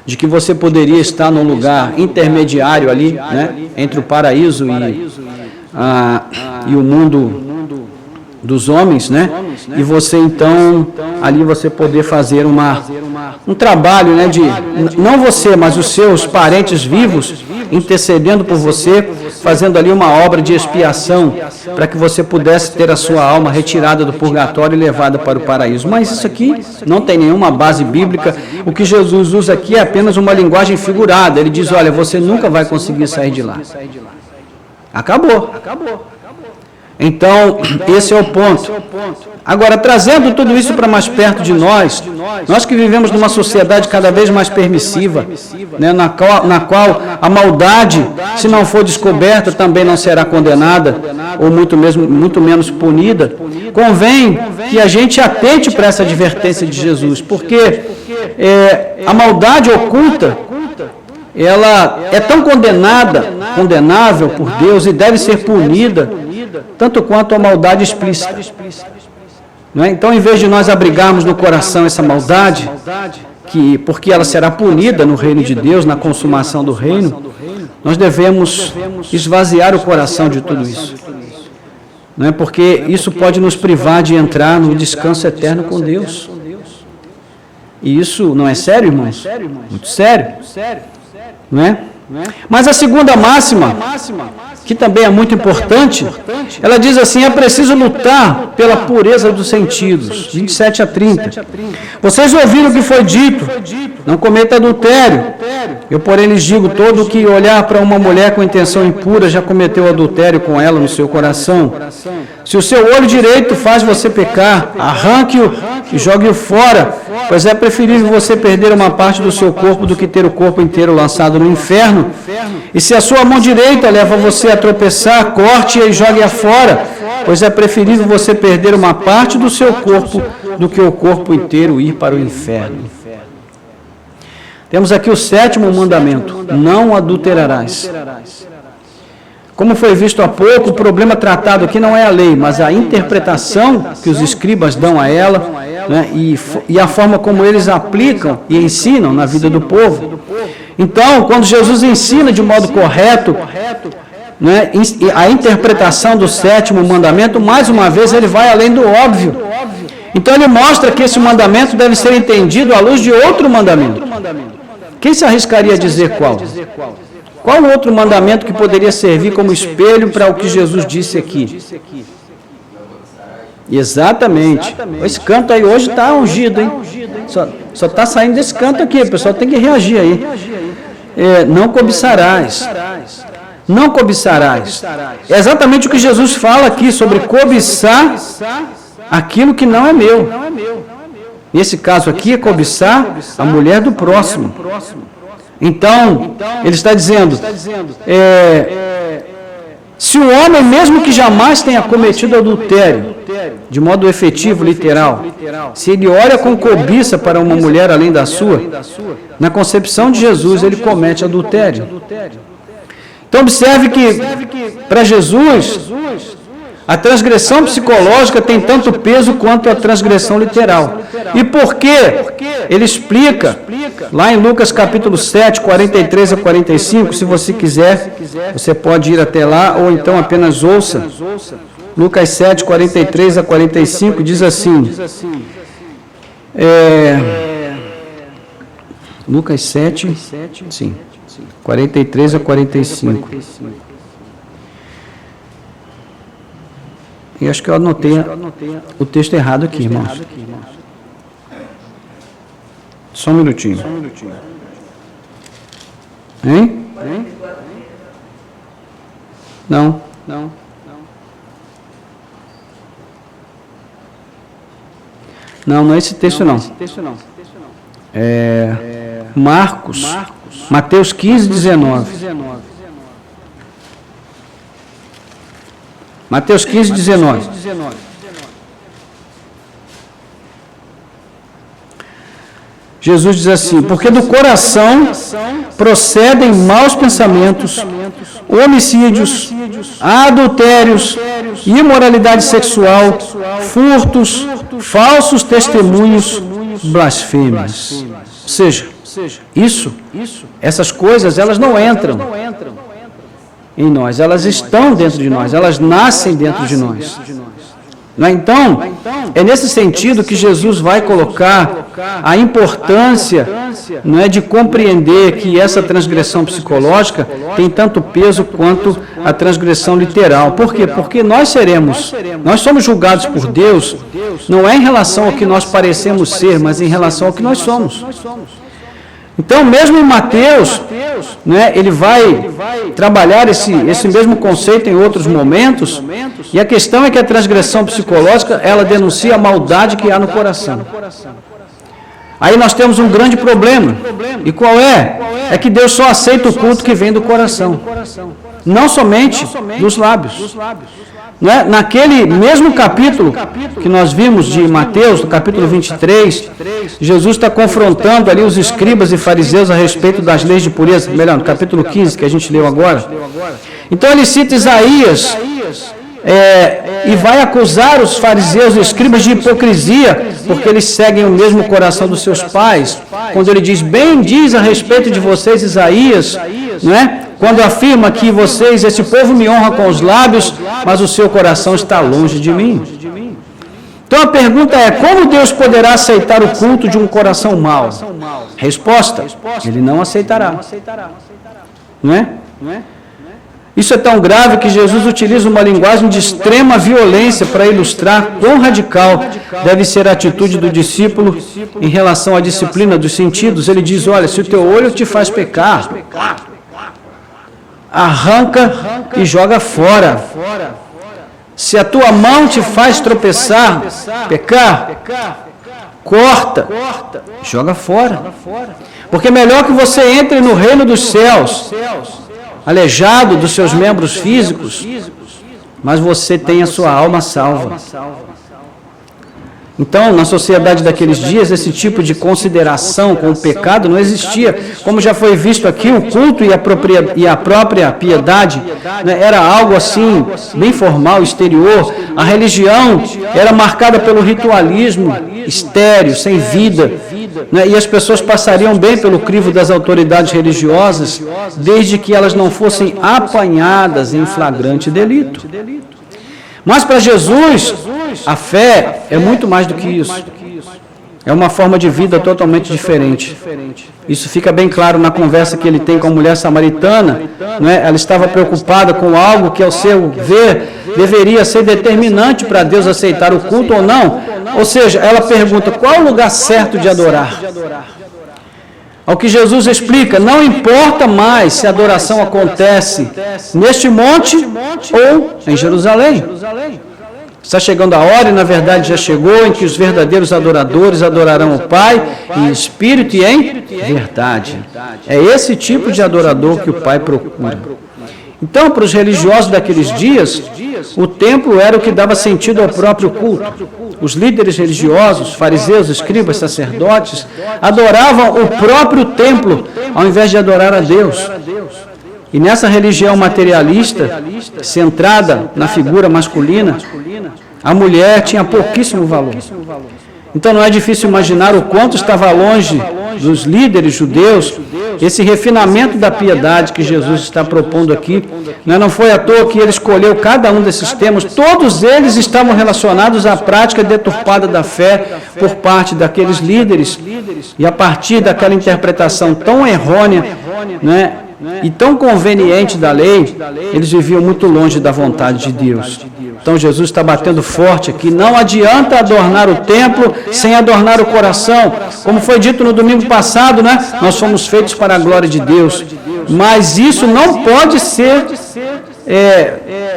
de que você poderia estar num lugar intermediário ali, né, entre o paraíso e o mundo dos homens, né? E você então, ali você poder fazer um trabalho, né, de, não você, mas os seus parentes vivos, intercedendo por você, fazendo ali uma obra de expiação, para que você pudesse ter a sua alma retirada do purgatório e levada para o paraíso. Mas isso aqui não tem nenhuma base bíblica, o que Jesus usa aqui é apenas uma linguagem figurada, ele diz, olha, você nunca vai conseguir sair de lá. Acabou. Então, esse é o ponto. Agora, trazendo tudo isso para mais perto de nós que vivemos numa sociedade cada vez mais permissiva, né, na qual a maldade, se não for descoberta, também não será condenada, ou muito menos punida, convém que a gente atente para essa advertência de Jesus, porque a maldade oculta, ela é tão condenável por Deus e deve ser punida, tanto quanto a maldade explícita. Não é? Então, em vez de nós abrigarmos no coração essa maldade, porque ela será punida no reino de Deus, na consumação do reino, nós devemos esvaziar o coração de tudo isso. Não é? Porque isso pode nos privar de entrar no descanso eterno com Deus. E isso não é sério, irmãos? Muito sério. Não é? Mas a segunda máxima, que também é muito importante, ela diz assim, é preciso lutar pela pureza dos sentidos, 27 a 30. Vocês ouviram o que foi dito, não cometa adultério. Eu, porém, lhes digo, todo que olhar para uma mulher com intenção impura já cometeu adultério com ela no seu coração. Se o seu olho direito faz você pecar, arranque-o e jogue-o fora, pois é preferível você perder uma parte do seu corpo do que ter o corpo inteiro lançado no inferno. E se a sua mão direita leva você a tropeçar, corte-a e jogue-a fora, pois é preferível você perder uma parte do seu corpo do que o corpo inteiro ir para o inferno. Temos aqui o 7º mandamento, não adulterarás. Como foi visto há pouco, o problema tratado aqui não é a lei, mas a interpretação que os escribas dão a ela, né, e a forma como eles aplicam e ensinam na vida do povo. Então, quando Jesus ensina de modo correto, né, a interpretação do 7º mandamento, mais uma vez ele vai além do óbvio. Então ele mostra que esse mandamento deve ser entendido à luz de outro mandamento. Quem se arriscaria a dizer qual? Qual outro mandamento que poderia servir como espelho para o que Jesus disse aqui? Exatamente. Esse canto aí hoje está ungido, hein? Só está saindo desse canto aqui, o pessoal tem que reagir aí. Não cobiçarás. Não cobiçarás. É exatamente o que Jesus fala aqui sobre cobiçar aquilo que não é meu. Nesse caso aqui é cobiçar a mulher do próximo. Então, ele está dizendo, Se o homem, mesmo que jamais tenha cometido adultério, de modo efetivo, literal, se ele olha com cobiça para uma mulher além da sua, na concepção de Jesus ele comete adultério. Então observe que para Jesus a transgressão psicológica tem tanto peso quanto a transgressão literal. E por quê? Ele explica lá em Lucas capítulo 7, 43 a 45, se você quiser, você pode ir até lá, ou então apenas ouça. Lucas 7, 43 a 45, diz assim, Lucas 7, sim, 43 a 45. E acho que eu anotei o texto errado aqui, irmãos. Só um minutinho. Hein? Não. Não é esse texto não. Marcos, Mateus 15, 19. Mateus 15, 19. Jesus diz assim, porque do coração procedem maus pensamentos, homicídios, adultérios, imoralidade sexual, furtos, falsos testemunhos, blasfêmias. Ou seja, essas coisas, elas não entram em nós, elas estão dentro de nós, elas nascem dentro de nós. Então, é nesse sentido que Jesus vai colocar a importância, não é, de compreender que essa transgressão psicológica tem tanto peso quanto a transgressão literal. Por quê? Porque nós somos julgados por Deus, não é em relação ao que nós parecemos ser, mas em relação ao que nós somos. Então, mesmo em Mateus, né, ele vai trabalhar esse mesmo conceito em outros momentos, e a questão é que a transgressão psicológica, ela denuncia a maldade que há no coração. Aí nós temos um grande problema, e qual é? É que Deus só aceita o culto que vem do coração, não somente dos lábios. Né? Naquele mesmo capítulo que nós vimos de Mateus, no capítulo 23, Jesus está confrontando ali os escribas e fariseus a respeito das leis de pureza, melhor, no capítulo 15, que a gente leu agora. Então ele cita Isaías, e vai acusar os fariseus e escribas de hipocrisia, porque eles seguem o mesmo coração dos seus pais, quando ele diz, bem diz a respeito de vocês Isaías, não é? Quando afirma que esse povo me honra com os lábios, mas o seu coração está longe de mim. Então a pergunta é, como Deus poderá aceitar o culto de um coração mau? Resposta, ele não aceitará. Não é? Isso é tão grave que Jesus utiliza uma linguagem de extrema violência para ilustrar quão radical deve ser a atitude do discípulo em relação à disciplina dos sentidos. Ele diz, olha, se o teu olho te faz pecar, arranca e joga fora. Se a tua mão te faz tropeçar, pecar, corta, joga fora. Porque é melhor que você entre no reino dos céus, aleijado dos seus membros físicos, mas você tem a sua alma salva. Então, na sociedade daqueles dias, esse tipo de consideração com o pecado não existia. Como já foi visto aqui, o culto e a própria piedade, né, era algo assim, bem formal, exterior. A religião era marcada pelo ritualismo estéril, sem vida, né, e as pessoas passariam bem pelo crivo das autoridades religiosas, desde que elas não fossem apanhadas em flagrante delito. Mas para Jesus, a fé é muito mais do que isso. É uma forma de vida totalmente diferente. Isso fica bem claro na conversa que ele tem com a mulher samaritana. Né? Ela estava preocupada com algo que, ao seu ver, deveria ser determinante para Deus aceitar o culto ou não. Ou seja, ela pergunta, qual é o lugar certo de adorar? Ao que Jesus explica, não importa mais se a adoração acontece neste monte ou em Jerusalém. Está chegando a hora, e na verdade já chegou, em que os verdadeiros adoradores adorarão o Pai em espírito e em verdade. É esse tipo de adorador que o Pai procura. Então, para os religiosos daqueles dias, o templo era o que dava sentido ao próprio culto. Os líderes religiosos, fariseus, escribas, sacerdotes, adoravam o próprio templo, ao invés de adorar a Deus. E nessa religião materialista, centrada na figura masculina, a mulher tinha pouquíssimo valor. Então não é difícil imaginar o quanto estava longe dos líderes judeus esse refinamento da piedade que Jesus está propondo aqui. Não foi à toa que ele escolheu cada um desses temas, todos eles estavam relacionados à prática deturpada da fé por parte daqueles líderes, e a partir daquela interpretação tão errônea, né, e tão conveniente da lei, eles viviam muito longe da vontade de Deus. Então Jesus está batendo forte aqui, não adianta adornar o templo sem adornar o coração. Como foi dito no domingo passado, né? Nós fomos feitos para a glória de Deus, mas isso não pode ser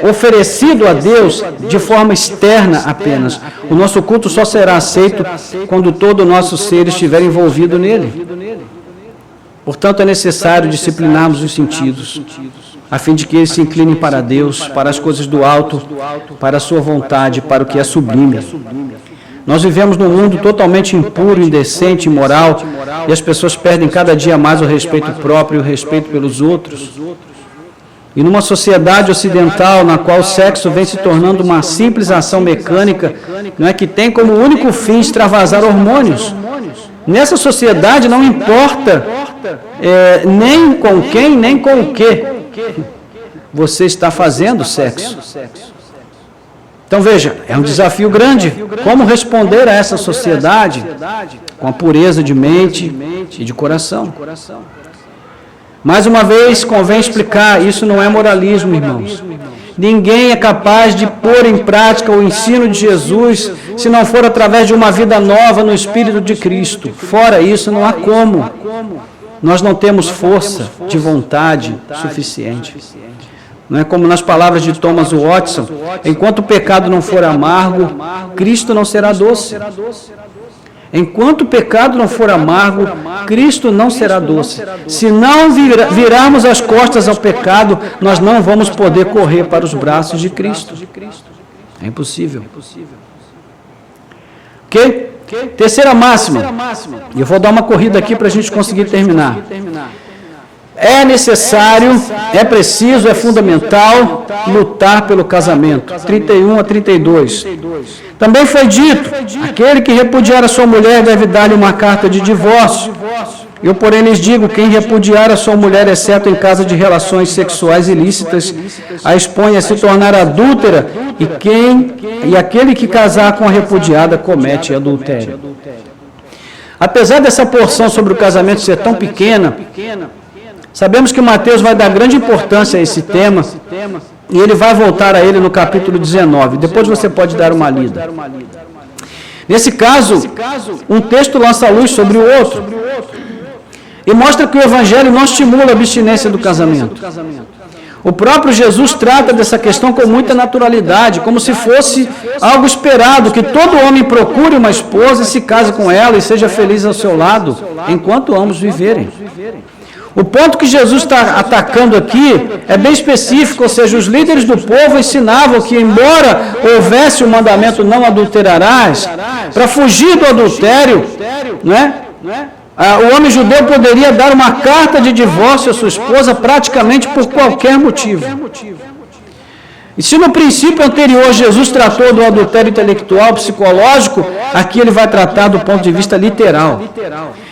oferecido a Deus de forma externa apenas. O nosso culto só será aceito quando todo o nosso ser estiver envolvido nele. Portanto, é necessário disciplinarmos os sentidos, a fim de que eles se inclinem para Deus, para as coisas do alto, para a sua vontade, para o que é sublime. Nós vivemos num mundo totalmente impuro, indecente, imoral, e as pessoas perdem cada dia mais o respeito próprio e o respeito pelos outros. E numa sociedade ocidental, na qual o sexo vem se tornando uma simples ação mecânica, não é, que tem como único fim extravasar hormônios. Nessa sociedade não importa nem com quem, nem com o que você está fazendo sexo. Então veja, é um desafio grande. Como responder a essa sociedade com a pureza de mente e de coração? Mais uma vez, convém explicar, isso não é moralismo, irmãos. Ninguém é capaz de pôr em prática o ensino de Jesus se não for através de uma vida nova no Espírito de Cristo. Fora isso, não há como. Nós não temos força de vontade suficiente. Não é como nas palavras de Thomas Watson: enquanto o pecado não for amargo, Cristo não será doce. Enquanto o pecado não for amargo, Cristo não será doce. Se não virarmos as costas ao pecado, nós não vamos poder correr para os braços de Cristo. É impossível. Ok? Terceira máxima. E eu vou dar uma corrida aqui para a gente conseguir terminar. É necessário, é preciso, é fundamental lutar pelo casamento. 31 a 32. Também foi dito, aquele que repudiar a sua mulher deve dar-lhe uma carta de divórcio. Eu, porém, lhes digo, quem repudiar a sua mulher, exceto em caso de relações sexuais ilícitas, a expõe a se tornar adúltera, e aquele que casar com a repudiada comete adultério. Apesar dessa porção sobre o casamento ser tão pequena, sabemos que Mateus vai dar grande importância a esse tema, e ele vai voltar a ele no capítulo 19. Depois você pode dar uma lida. Nesse caso, um texto lança a luz sobre o outro, e mostra que o Evangelho não estimula a abstinência do casamento. O próprio Jesus trata dessa questão com muita naturalidade, como se fosse algo esperado, que todo homem procure uma esposa e se case com ela e seja feliz ao seu lado, enquanto ambos viverem. O ponto que Jesus está atacando aqui é bem específico, ou seja, os líderes do povo ensinavam que, embora houvesse o mandamento não adulterarás, para fugir do adultério, o homem judeu poderia dar uma carta de divórcio à sua esposa praticamente por qualquer motivo. E se no princípio anterior Jesus tratou do adultério intelectual, psicológico, aqui ele vai tratar do ponto de vista literal.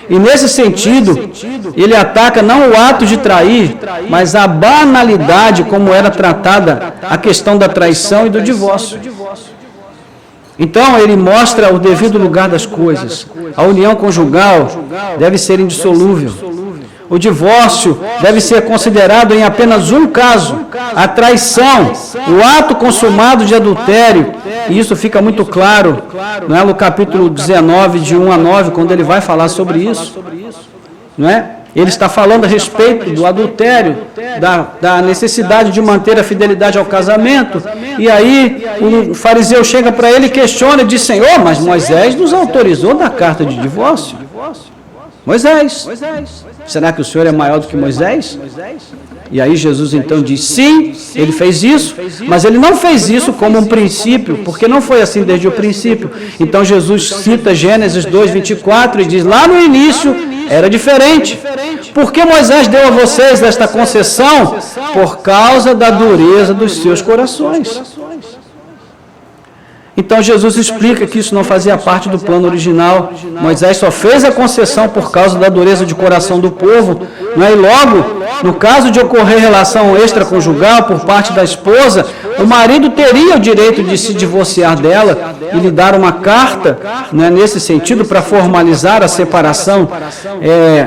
E nesse sentido, ele ataca não o ato de trair, mas a banalidade como era tratada a questão da traição e do divórcio. Então, ele mostra o devido lugar das coisas. A união conjugal deve ser indissolúvel. O divórcio deve ser considerado em apenas um caso, a traição, o ato consumado de adultério. E isso fica muito claro, não é, no capítulo 19, de 1 a 9, quando ele vai falar sobre isso. Não é? Ele está falando a respeito do adultério, da necessidade de manter a fidelidade ao casamento. E aí o fariseu chega para ele e questiona e diz: Senhor, mas Moisés nos autorizou da carta de divórcio. Moisés. Será que o Senhor é maior do que Moisés? E aí Jesus então diz, sim, ele fez isso, mas ele não fez isso como um princípio, porque não foi assim desde o princípio. Então Jesus cita Gênesis 2:24 e diz, lá no início era diferente. Por que Moisés deu a vocês esta concessão? Por causa da dureza dos seus corações. Então Jesus explica que isso não fazia parte do plano original. Moisés só fez a concessão por causa da dureza de coração do povo. E logo, no caso de ocorrer relação extraconjugal por parte da esposa, o marido teria o direito de se divorciar dela e lhe dar uma carta, nesse sentido, para formalizar a separação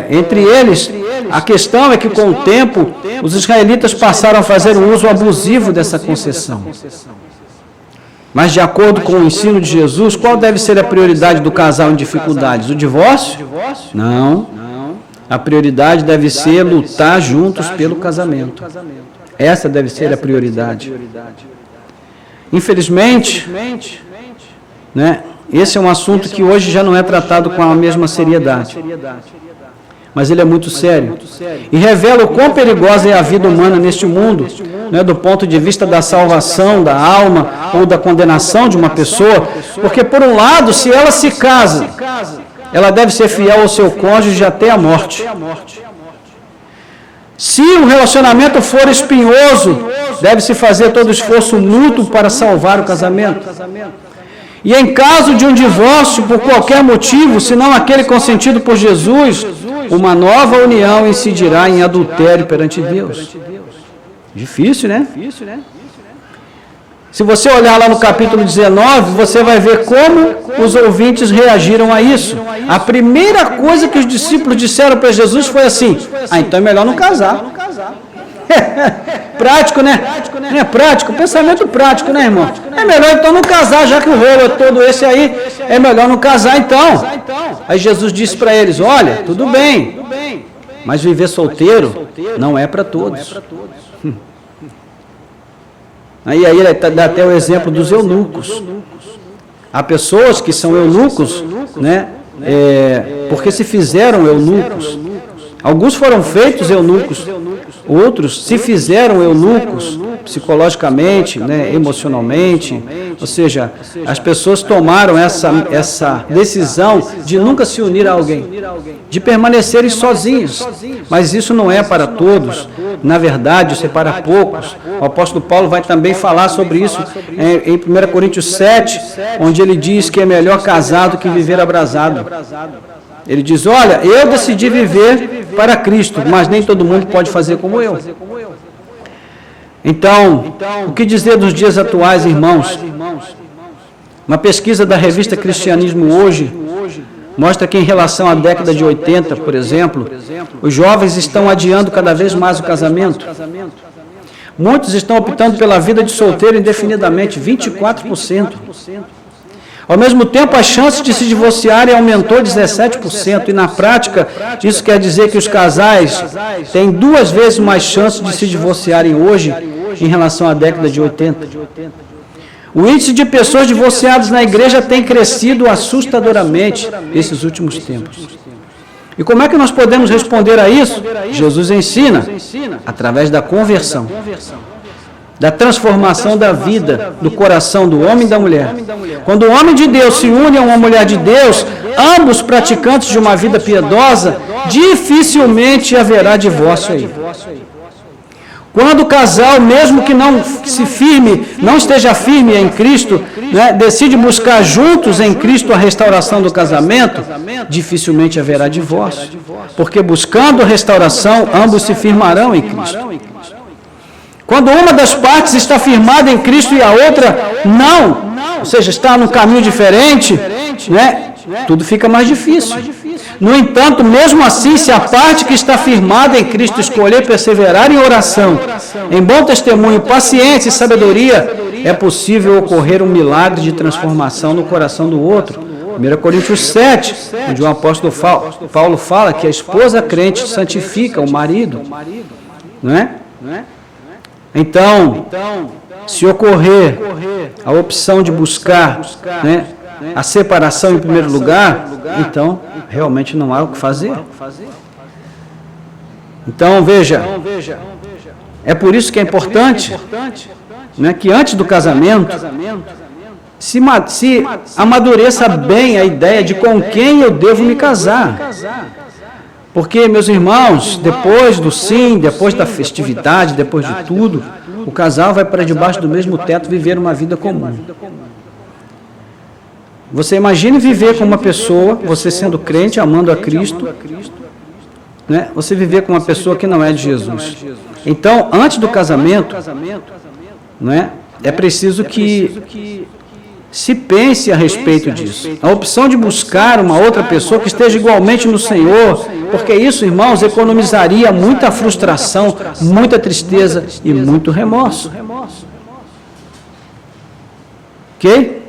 entre eles. A questão é que, com o tempo, os israelitas passaram a fazer um uso abusivo dessa concessão. Mas, de acordo com o ensino de Jesus, qual deve ser a prioridade do casal em dificuldades? O divórcio? Não. A prioridade deve ser lutar juntos pelo casamento. Essa deve ser a prioridade. Infelizmente, esse é um assunto que hoje já não é tratado com a mesma seriedade. Mas ele é muito sério e revela o quão perigosa é a vida humana neste mundo, do ponto de vista da salvação da alma ou da condenação de uma pessoa, porque, por um lado, se ela se casa, ela deve ser fiel ao seu cônjuge até a morte. Se o relacionamento for espinhoso, deve-se fazer todo esforço mútuo para salvar o casamento. E em caso de um divórcio, por qualquer motivo, senão aquele consentido por Jesus, uma nova união incidirá em adultério perante Deus. Difícil, né? Se você olhar lá no capítulo 19, você vai ver como os ouvintes reagiram a isso. A primeira coisa que os discípulos disseram para Jesus foi assim, então é melhor não casar. Prático, né? É prático, pensamento prático, né, irmão? É melhor então não casar, já que o rolo é todo esse aí, é melhor não casar então. Aí Jesus disse para eles, olha, tudo bem, mas viver solteiro não é para todos. Aí ele dá até o exemplo dos eunucos. Há pessoas que são eunucos, porque se fizeram eunucos. Alguns foram feitos eunucos, outros se fizeram eunucos psicologicamente, emocionalmente, ou seja, as pessoas tomaram essa decisão de nunca se unir a alguém, de permanecerem sozinhos, mas isso não é para todos, na verdade, isso é para poucos. O apóstolo Paulo vai também falar sobre isso em 1 Coríntios 7, onde ele diz que é melhor casado que viver abrasado. Ele diz, olha, eu decidi viver para Cristo, mas nem todo mundo pode fazer como eu. Então, o que dizer dos dias atuais, irmãos? Uma pesquisa da revista Cristianismo Hoje mostra que, em relação à década de 80, por exemplo, os jovens estão adiando cada vez mais o casamento. Muitos estão optando pela vida de solteiro indefinidamente, 24%. Ao mesmo tempo, a chance de se divorciarem aumentou 17%, e na prática, isso quer dizer que os casais têm 2 vezes mais chance de se divorciarem hoje em relação à década de 80. O índice de pessoas divorciadas na igreja tem crescido assustadoramente nesses últimos tempos. E como é que nós podemos responder a isso? Jesus ensina, através da conversão, da transformação da vida, do coração do homem e da mulher. Quando o homem de Deus se une a uma mulher de Deus, ambos praticantes de uma vida piedosa, dificilmente haverá divórcio aí. Quando o casal, mesmo que não esteja firme em Cristo, decide buscar juntos em Cristo a restauração do casamento, dificilmente haverá divórcio. Porque buscando a restauração, ambos se firmarão em Cristo. Quando uma das partes está firmada em Cristo e a outra não, ou seja, está num caminho diferente, tudo fica mais difícil. No entanto, mesmo assim, se a parte que está firmada em Cristo escolher perseverar em oração, em bom testemunho, paciência e sabedoria, é possível ocorrer um milagre de transformação no coração do outro. 1 Coríntios 7, onde o apóstolo Paulo fala que a esposa crente santifica o marido, não é? Então, se ocorrer a opção de buscar a separação em primeiro lugar, então realmente não há o que fazer. Então veja, É por isso que é importante, né, que antes do casamento se amadureça bem a ideia de com quem eu devo me casar. Porque, meus irmãos, depois do sim, depois da festividade, depois de tudo, o casal vai para debaixo do mesmo teto viver uma vida comum. Você imagine viver com uma pessoa, você sendo crente, amando a Cristo, né? Você viver com uma pessoa que não é de Jesus. Então, antes do casamento, né, é preciso que se pense a respeito disso. A opção de buscar uma outra pessoa que esteja igualmente no Senhor, porque isso, irmãos, economizaria muita frustração, muita tristeza e muito remorso. Ok?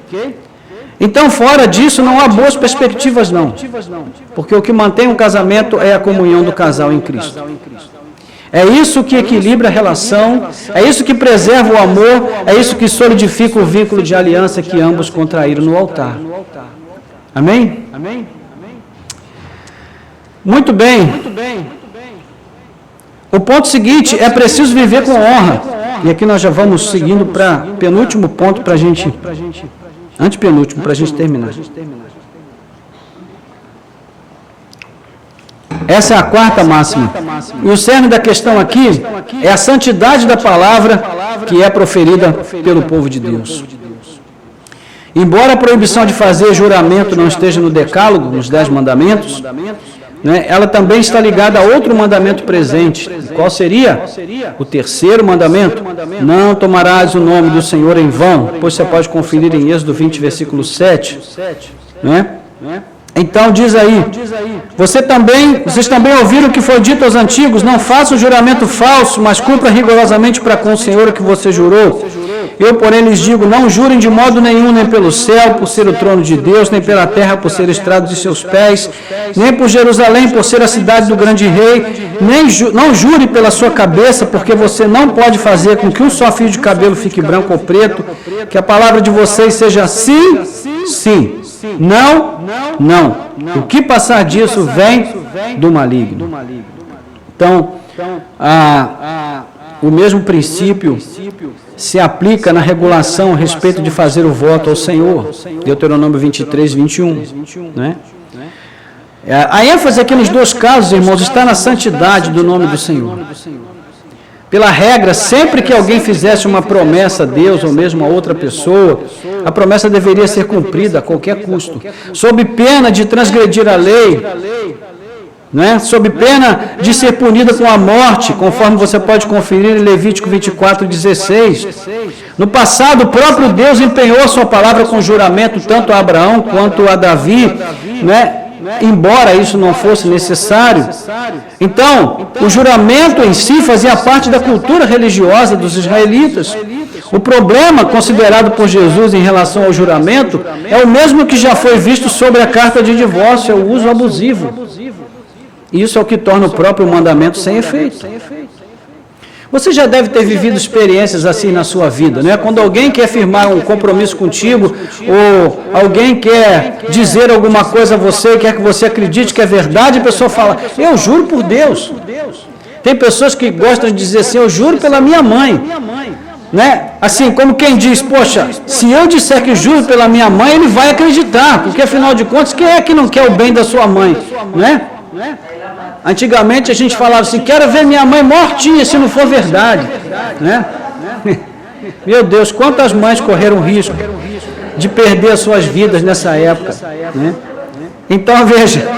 Então, fora disso, não há boas perspectivas, não. Porque o que mantém um casamento é a comunhão do casal em Cristo. É isso que equilibra a relação, é isso que preserva o amor, é isso que solidifica o vínculo de aliança que ambos contraíram no altar. Amém? Muito bem. O ponto seguinte, é preciso viver com honra. E aqui nós já vamos seguindo para penúltimo ponto para a gente... Antepenúltimo, para a gente terminar. Essa é a quarta máxima. E o cerne da questão aqui é a santidade da palavra que é proferida pelo povo de Deus. Embora a proibição de fazer juramento não esteja no decálogo, nos 10 mandamentos, né, ela também está ligada a outro mandamento presente. Qual seria? O terceiro mandamento. Não tomarás o nome do Senhor em vão. Depois você pode conferir em Êxodo 20, versículo 7. Né? Então diz aí, vocês também ouviram o que foi dito aos antigos, não faça o juramento falso, mas cumpra rigorosamente para com o Senhor o que você jurou. Eu, porém, lhes digo, não jurem de modo nenhum, nem pelo céu, por ser o trono de Deus, nem pela terra, por ser o estrado de seus pés, nem por Jerusalém, por ser a cidade do grande rei, não jure pela sua cabeça, porque você não pode fazer com que um só fio de cabelo fique branco ou preto, que a palavra de vocês seja sim, sim, não, não. O que passar disso vem do maligno. Então, o mesmo princípio se aplica na regulação a respeito de fazer o voto ao Senhor. Deuteronômio 23, 21. Né? A ênfase aqui nos dois casos, irmãos, está na santidade do nome do Senhor. Pela regra, sempre que alguém fizesse uma promessa a Deus ou mesmo a outra pessoa, a promessa deveria ser cumprida a qualquer custo, sob pena de transgredir a lei, né? Sob pena de ser punida com a morte, conforme você pode conferir em Levítico 24, 16. No passado, o próprio Deus empenhou sua palavra com juramento tanto a Abraão quanto a Davi, né? Embora isso não fosse necessário. Então, o juramento em si fazia parte da cultura religiosa dos israelitas. O problema considerado por Jesus em relação ao juramento é o mesmo que já foi visto sobre a carta de divórcio, é o uso abusivo. Isso é o que torna o próprio mandamento sem efeito. Você já deve ter vivido experiências assim na sua vida, né? Quando alguém quer firmar um compromisso contigo, ou alguém quer dizer alguma coisa a você, quer que você acredite que é verdade, a pessoa fala, eu juro por Deus. Tem pessoas que gostam de dizer assim, eu juro pela minha mãe. Né? Assim, como quem diz, poxa, se eu disser que juro pela minha mãe, ele vai acreditar, porque afinal de contas, quem é que não quer o bem da sua mãe? Né? Antigamente a gente falava assim, quero ver minha mãe mortinha se não for verdade, né? Meu Deus, quantas mães correram risco de perder as suas vidas nessa época, né? Então veja,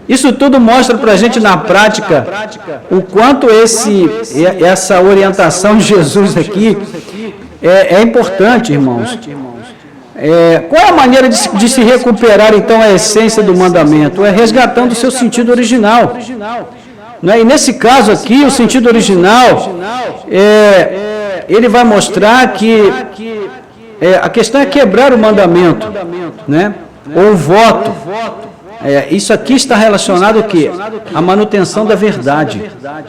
isso tudo mostra para a gente na prática o quanto essa orientação de Jesus aqui é importante, irmãos. Qual é a maneira de se recuperar, então, a essência do mandamento? É resgatando o seu sentido original. Né? E nesse caso aqui, o sentido original, ele vai mostrar que a questão é quebrar o mandamento, né? Ou o voto. Isso aqui está relacionado ao quê? A manutenção da verdade,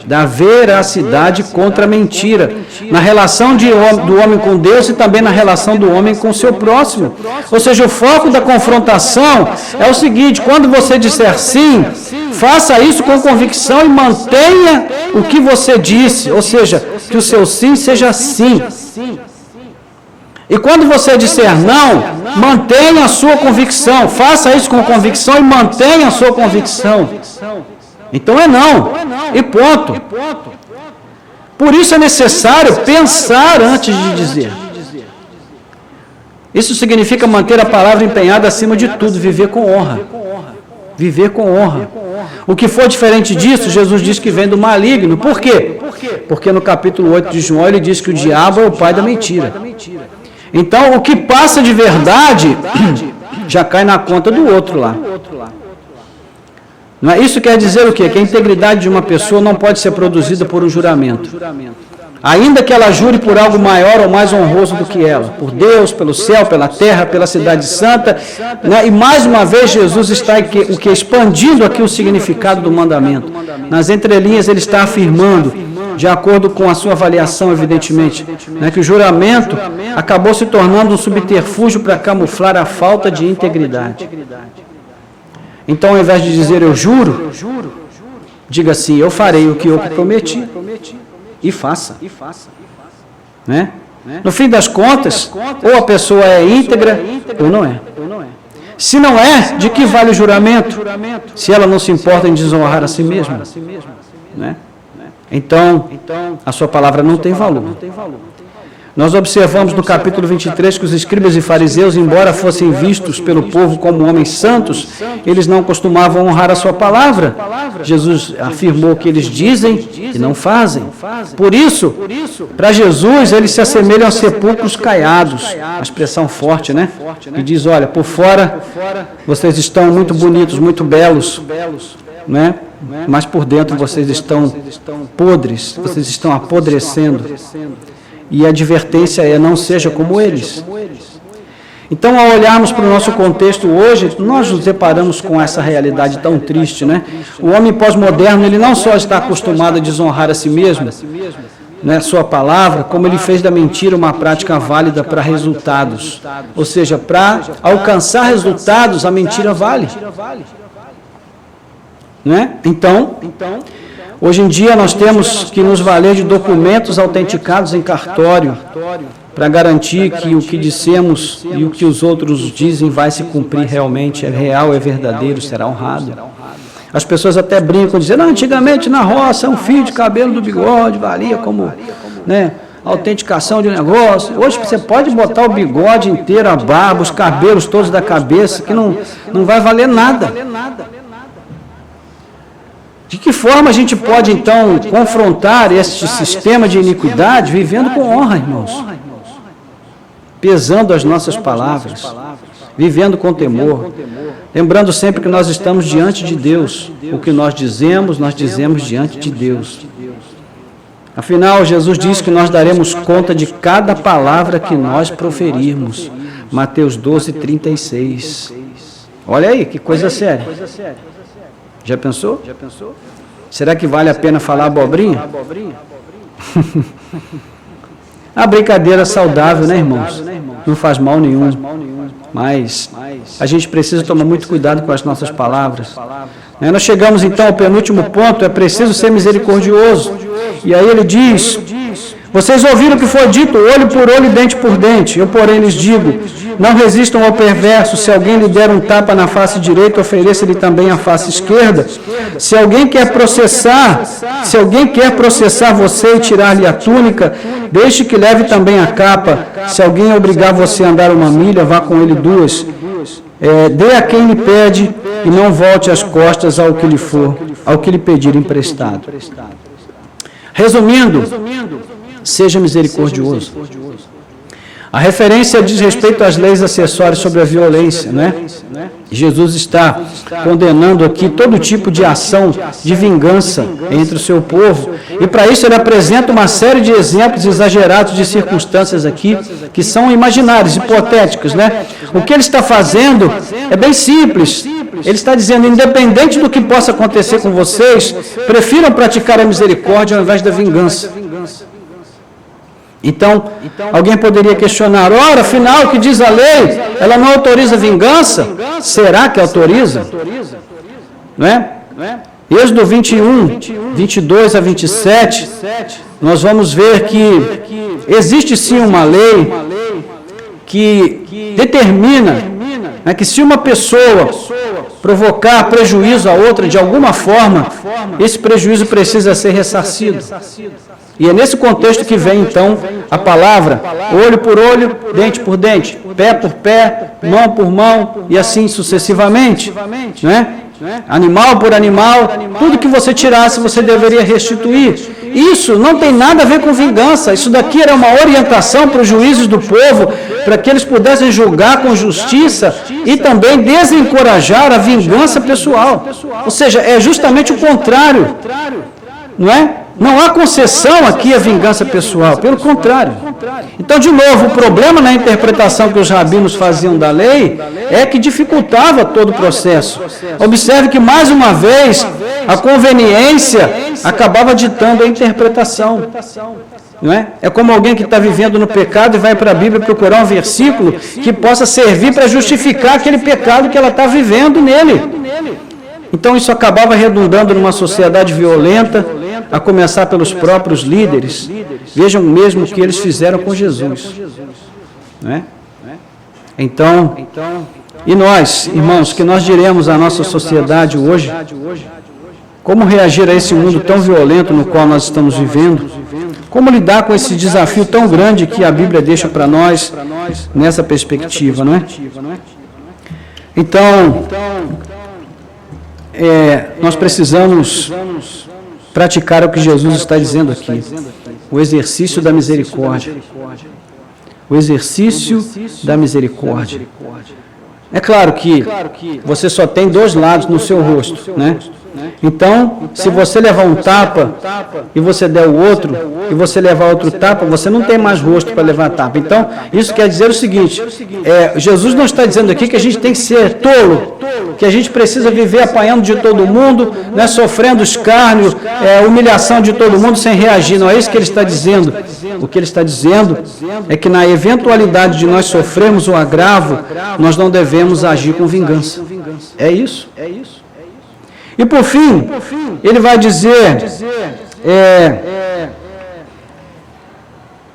da veracidade contra a mentira, na relação do homem com Deus e também na relação do homem com o seu próximo. Ou seja, o foco da confrontação é o seguinte: quando você disser sim, faça isso com convicção e mantenha o que você disse, ou seja, que o seu sim seja sim. E quando você disser não, mantenha a sua convicção, faça isso com convicção e mantenha a sua convicção. Então é não, e ponto. Por isso é necessário pensar antes de dizer. Isso significa manter a palavra empenhada acima de tudo, viver com honra. Viver com honra. O que for diferente disso, Jesus diz que vem do maligno. Por quê? Porque no capítulo 8 de João ele diz que o diabo é o pai da mentira. Então, o que passa de verdade já cai na conta do outro lá. Não é? Isso quer dizer o quê? Que a integridade de uma pessoa não pode ser produzida por um juramento. Ainda que ela jure por algo maior ou mais honroso do que ela, por Deus, pelo céu, pela terra, pela cidade santa, né? E mais uma vez Jesus está expandindo aqui o significado do mandamento. Nas entrelinhas ele está afirmando, de acordo com a sua avaliação, evidentemente, né, que o juramento acabou se tornando um subterfúgio para camuflar a falta de integridade. Então, ao invés de dizer eu juro, diga assim: eu farei o que eu prometi. E faça. Né? No fim das contas, ou a pessoa é íntegra ou não é. Se não é, de que vale o juramento? Se ela não se importa em desonrar a si mesma. Né? Então, a sua palavra não tem valor. Nós observamos no capítulo 23 que os escribas e fariseus, embora fossem vistos pelo povo como homens santos, eles não costumavam honrar a sua palavra. Jesus afirmou que eles dizem e não fazem. Por isso, para Jesus, eles se assemelham a sepulcros caiados. A expressão forte, né? E diz: olha, por fora vocês estão muito bonitos, muito belos, né? Mas por dentro vocês estão podres, vocês estão apodrecendo. E a advertência é: não seja como eles. Então, ao olharmos para o nosso contexto hoje, nós nos deparamos com essa realidade tão triste, né? O homem pós-moderno, ele não só está acostumado a desonrar a si mesmo, né, sua palavra, como ele fez da mentira uma prática válida para resultados. Ou seja, para alcançar resultados, a mentira vale. Né? Então, hoje em dia nós temos que nos valer de documentos autenticados em cartório para garantir que o que dissemos e o que os outros dizem vai se cumprir realmente, é real, é verdadeiro, será honrado. As pessoas até brincam, dizendo: antigamente na roça um fio de cabelo do bigode valia como, né, autenticação de um negócio. Hoje você pode botar o bigode inteiro, a barba, os cabelos todos da cabeça, que não vai valer nada. De que forma a gente pode, então, confrontar este sistema de iniquidade vivendo com honra, irmãos? Pesando as nossas palavras, vivendo com temor, lembrando sempre que nós estamos diante de Deus. O que nós dizemos diante de Deus. Afinal, Jesus disse que nós daremos conta de cada palavra que nós proferirmos. Mateus 12:36. Olha aí, que coisa séria. Já pensou? Será que vale a pena falar abobrinha? A brincadeira saudável, né, irmãos? Não faz mal nenhum. Mas a gente precisa tomar muito cuidado com as nossas palavras. Nós chegamos então ao penúltimo ponto: é preciso ser misericordioso. E aí ele diz: vocês ouviram o que foi dito, olho por olho e dente por dente. Eu, porém, lhes digo: não resistam ao perverso. Se alguém lhe der um tapa na face direita, ofereça-lhe também a face esquerda. Se alguém quer processar você e tirar-lhe a túnica, deixe que leve também a capa. Se alguém obrigar você a andar 1 milha, vá com ele 2. Dê a quem lhe pede e não volte as costas ao que lhe pedir emprestado. Resumindo, seja misericordioso. A referência diz respeito às leis acessórias sobre a violência, né? Jesus está condenando aqui todo tipo de ação de vingança entre o seu povo. E para isso ele apresenta uma série de exemplos exagerados de circunstâncias aqui, que são imaginárias, hipotéticas, né? O que ele está fazendo é bem simples. Ele está dizendo, independente do que possa acontecer com vocês, prefiram praticar a misericórdia ao invés da vingança. Então, alguém poderia questionar, ora, afinal, o que diz a lei? Ela não autoriza vingança? Será que autoriza? Não é? Êxodo 21, 22 a 27, nós vamos ver que existe sim uma lei que determina, né, que se uma pessoa provocar prejuízo a outra de alguma forma, esse prejuízo precisa ser ressarcido. E é nesse contexto que vem, então, a palavra olho por olho, dente por dente, pé por pé, mão por mão, e assim sucessivamente, né? Animal por animal, tudo que você tirasse, você deveria restituir. Isso não tem nada a ver com vingança, isso daqui era uma orientação para os juízes do povo, para que eles pudessem julgar com justiça e também desencorajar a vingança pessoal. Ou seja, é justamente o contrário, não é? Não há concessão aqui à vingança pessoal, pelo contrário. Então, de novo, o problema na interpretação que os rabinos faziam da lei é que dificultava todo o processo. Observe que, mais uma vez, a conveniência acabava ditando a interpretação. Não é? É como alguém que está vivendo no pecado e vai para a Bíblia procurar um versículo que possa servir para justificar aquele pecado que ela está vivendo nele. Então, isso acabava redundando numa sociedade violenta, a começar pelos próprios líderes. Vejam mesmo o que eles fizeram com Jesus. Não é? Então, e nós, irmãos, que nós diremos à nossa sociedade hoje, como reagir a esse mundo tão violento no qual nós estamos vivendo? Como lidar com esse desafio tão grande que a Bíblia deixa para nós nessa perspectiva, não é? Então, nós precisamos praticar o que Jesus está dizendo aqui, o exercício da misericórdia. O exercício da misericórdia. É claro que você só tem dois lados no seu rosto, né? Então, se você levar um tapa e você der o outro, e você levar outro tapa, você não tem mais rosto para levar tapa. Então, isso quer dizer o seguinte, Jesus não está dizendo aqui que a gente tem que ser tolo, que a gente precisa viver apanhando de todo mundo, né, sofrendo escárnio, humilhação de todo mundo sem reagir. Não é isso que ele está dizendo. O que ele está dizendo é que na eventualidade de nós sofrermos um agravo, nós não devemos agir com vingança. É isso. E por fim, ele vai dizer,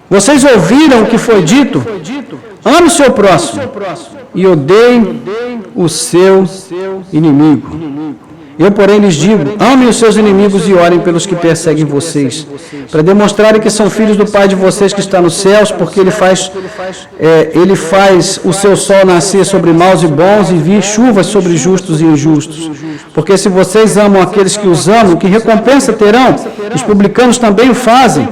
vocês ouviram o que foi dito? Ame o seu próximo e odeie o seu inimigo. Eu, porém, lhes digo, amem os seus inimigos e orem pelos que perseguem vocês, para demonstrarem que são filhos do Pai de vocês que está nos céus, porque Ele faz o seu sol nascer sobre maus e bons e vir chuvas sobre justos e injustos. Porque se vocês amam aqueles que os amam, que recompensa terão? Os publicanos também o fazem.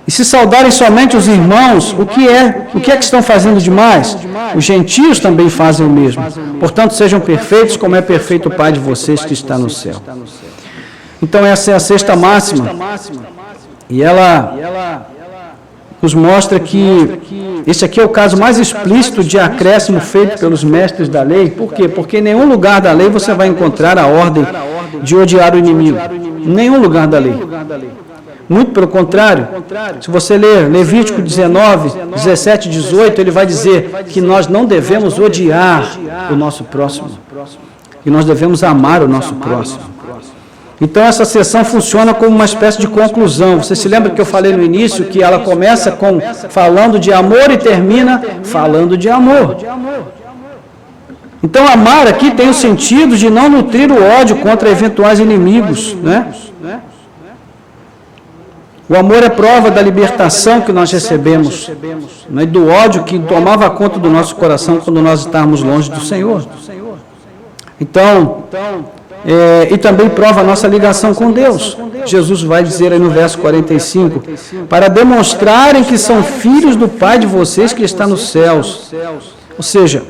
E se saudarem somente os irmãos, o que é que estão fazendo demais? Os gentios também fazem o mesmo. Portanto, sejam perfeitos como é perfeito o Pai de vocês que está no céu. Então, essa é a sexta máxima. E ela nos mostra que esse aqui é o caso mais explícito de acréscimo feito pelos mestres da lei. Por quê? Porque em nenhum lugar da lei você vai encontrar a ordem de odiar o inimigo. Em nenhum lugar da lei. Muito pelo contrário, se você ler Levítico 19, 17, 18, ele vai dizer que nós não devemos odiar o nosso próximo, que nós devemos amar o nosso próximo. Então essa sessão funciona como uma espécie de conclusão. Você se lembra que eu falei no início que ela começa falando de amor e termina falando de amor. Então amar aqui tem o sentido de não nutrir o ódio contra eventuais inimigos, né? O amor é prova da libertação que nós recebemos, né, do ódio que tomava conta do nosso coração quando nós estávamos longe do Senhor. Então, e também prova a nossa ligação com Deus. Jesus vai dizer aí no verso 45, para demonstrarem que são filhos do Pai de vocês que está nos céus. Ou seja,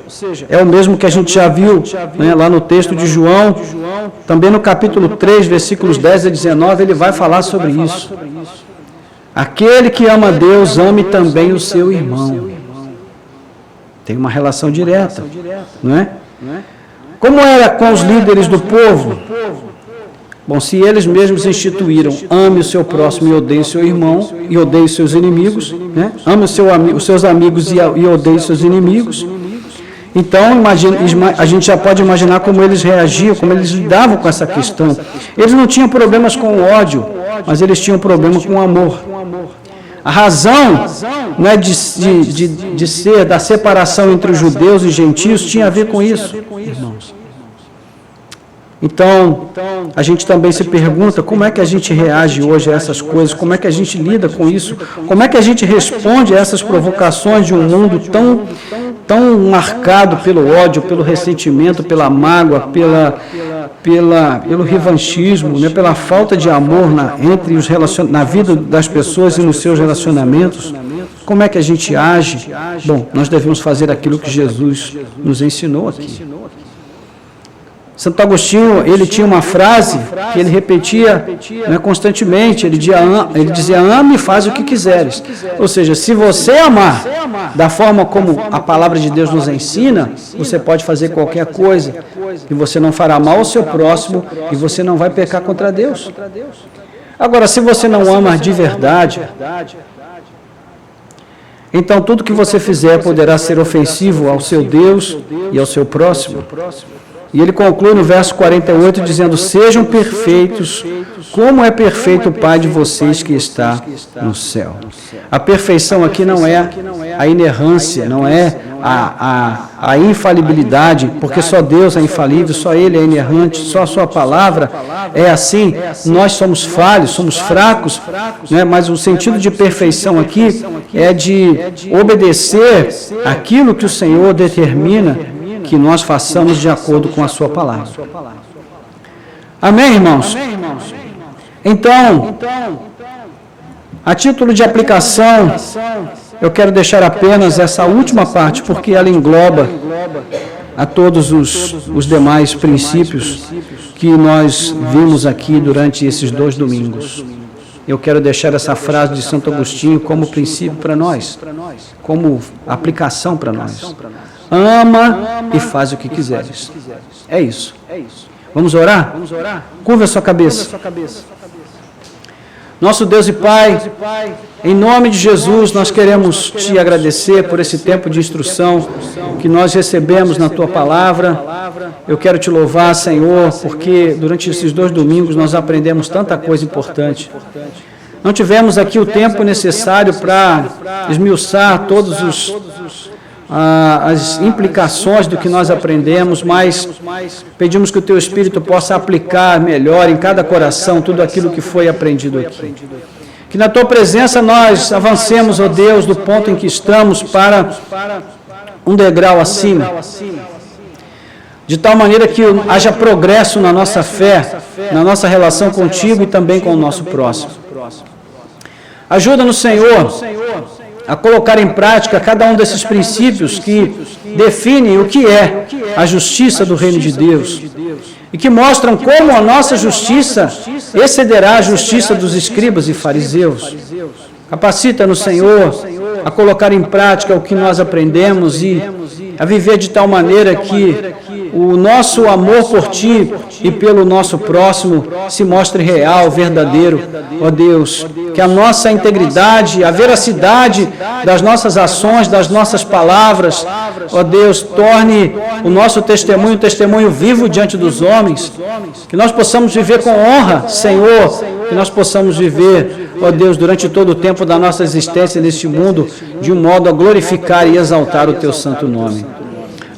é o mesmo que a gente já viu, né, lá no texto de João, também no capítulo 3, versículos 10 a 19, ele vai falar sobre isso. Aquele que ama a Deus, ame também o seu irmão. Tem uma relação direta, não é? Como era com os líderes do povo? Bom, se eles mesmos instituíram, ame o seu próximo e odeie o seu irmão, e odeie os seus inimigos, né? Ame os seus amigos e odeie os seus inimigos. Então, a gente já pode imaginar como eles reagiam, como eles lidavam com essa questão. Eles não tinham problemas com o ódio, mas eles tinham problema com o amor. A razão, né, de ser da separação entre os judeus e gentios tinha a ver com isso, irmãos. Então, a gente também se pergunta como é que a gente reage hoje a essas coisas, como é que a gente lida com isso, como é que a gente responde a essas provocações de um mundo tão marcado pelo ódio, pelo ressentimento, pela mágoa, pelo revanchismo, né, pela falta de amor na vida das pessoas e nos seus relacionamentos. Como é que a gente age? Bom, nós devemos fazer aquilo que Jesus nos ensinou aqui. Santo Agostinho, ele tinha uma frase que ele repetia, né, constantemente, ele dizia, ame e faz o que quiseres. Ou seja, se você amar da forma como a palavra de Deus nos ensina, você pode fazer qualquer coisa, e você não fará mal ao seu próximo, e você não vai pecar contra Deus. Agora, se você não ama de verdade, então tudo que você fizer poderá ser ofensivo ao seu Deus e ao seu próximo. E ele conclui no verso 48 dizendo, sejam perfeitos, como é perfeito o Pai de vocês que está no céu. A perfeição aqui não é a inerrância, não é a infalibilidade, porque só Deus é infalível, só Ele é inerrante, só a sua palavra é assim. Nós somos falhos, somos fracos, né? Mas o sentido de perfeição aqui é de obedecer aquilo que o Senhor determina que nós façamos de acordo com a sua palavra. Amém, irmãos? Então, a título de aplicação, eu quero deixar apenas essa última parte, porque ela engloba a todos os demais princípios que nós vimos aqui durante esses 2 domingos. Eu quero deixar essa frase de Santo Agostinho como princípio para nós, como aplicação para nós. Ama e faz o que quiseres. É isso. Vamos orar? Curva a sua cabeça. Nosso Deus e Pai, em nome de Jesus, nós queremos te agradecer por esse tempo de instrução que nós recebemos na Tua Palavra. Eu quero te louvar, Senhor, porque durante esses 2 domingos nós aprendemos tanta coisa importante. Não tivemos aqui o tempo necessário para esmiuçar todos as implicações do que nós aprendemos, mas pedimos que o Teu Espírito possa aplicar melhor em cada coração tudo aquilo que foi aprendido aqui. Que na Tua presença nós avancemos, ó Deus, do ponto em que estamos para um degrau acima, de tal maneira que haja progresso na nossa fé, na nossa relação contigo e também com o nosso próximo. Ajuda-nos, Senhor, a colocar em prática cada um desses princípios que definem o que é a justiça do reino de Deus e que mostram como a nossa justiça excederá a justiça dos escribas e fariseus. Capacita-nos, Senhor, a colocar em prática o que nós aprendemos e a viver de tal maneira que o nosso amor por Ti e pelo nosso próximo se mostre real, verdadeiro, ó Deus. Que a nossa integridade, a veracidade das nossas ações, das nossas palavras, ó Deus, torne o nosso testemunho um testemunho vivo diante dos homens. Que nós possamos viver com honra, Senhor, que nós possamos viver, ó Deus, durante todo o tempo da nossa existência neste mundo, de um modo a glorificar e exaltar o Teu santo nome.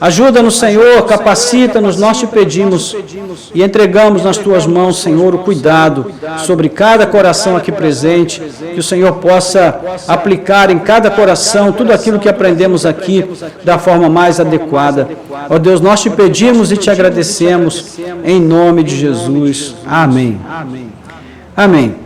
Ajuda-nos, Senhor, capacita-nos, nós te pedimos e entregamos nas tuas mãos, Senhor, o cuidado sobre cada coração aqui presente, que o Senhor possa aplicar em cada coração tudo aquilo que aprendemos aqui da forma mais adequada. Ó Deus, nós te pedimos e te agradecemos em nome de Jesus. Amém. Amém.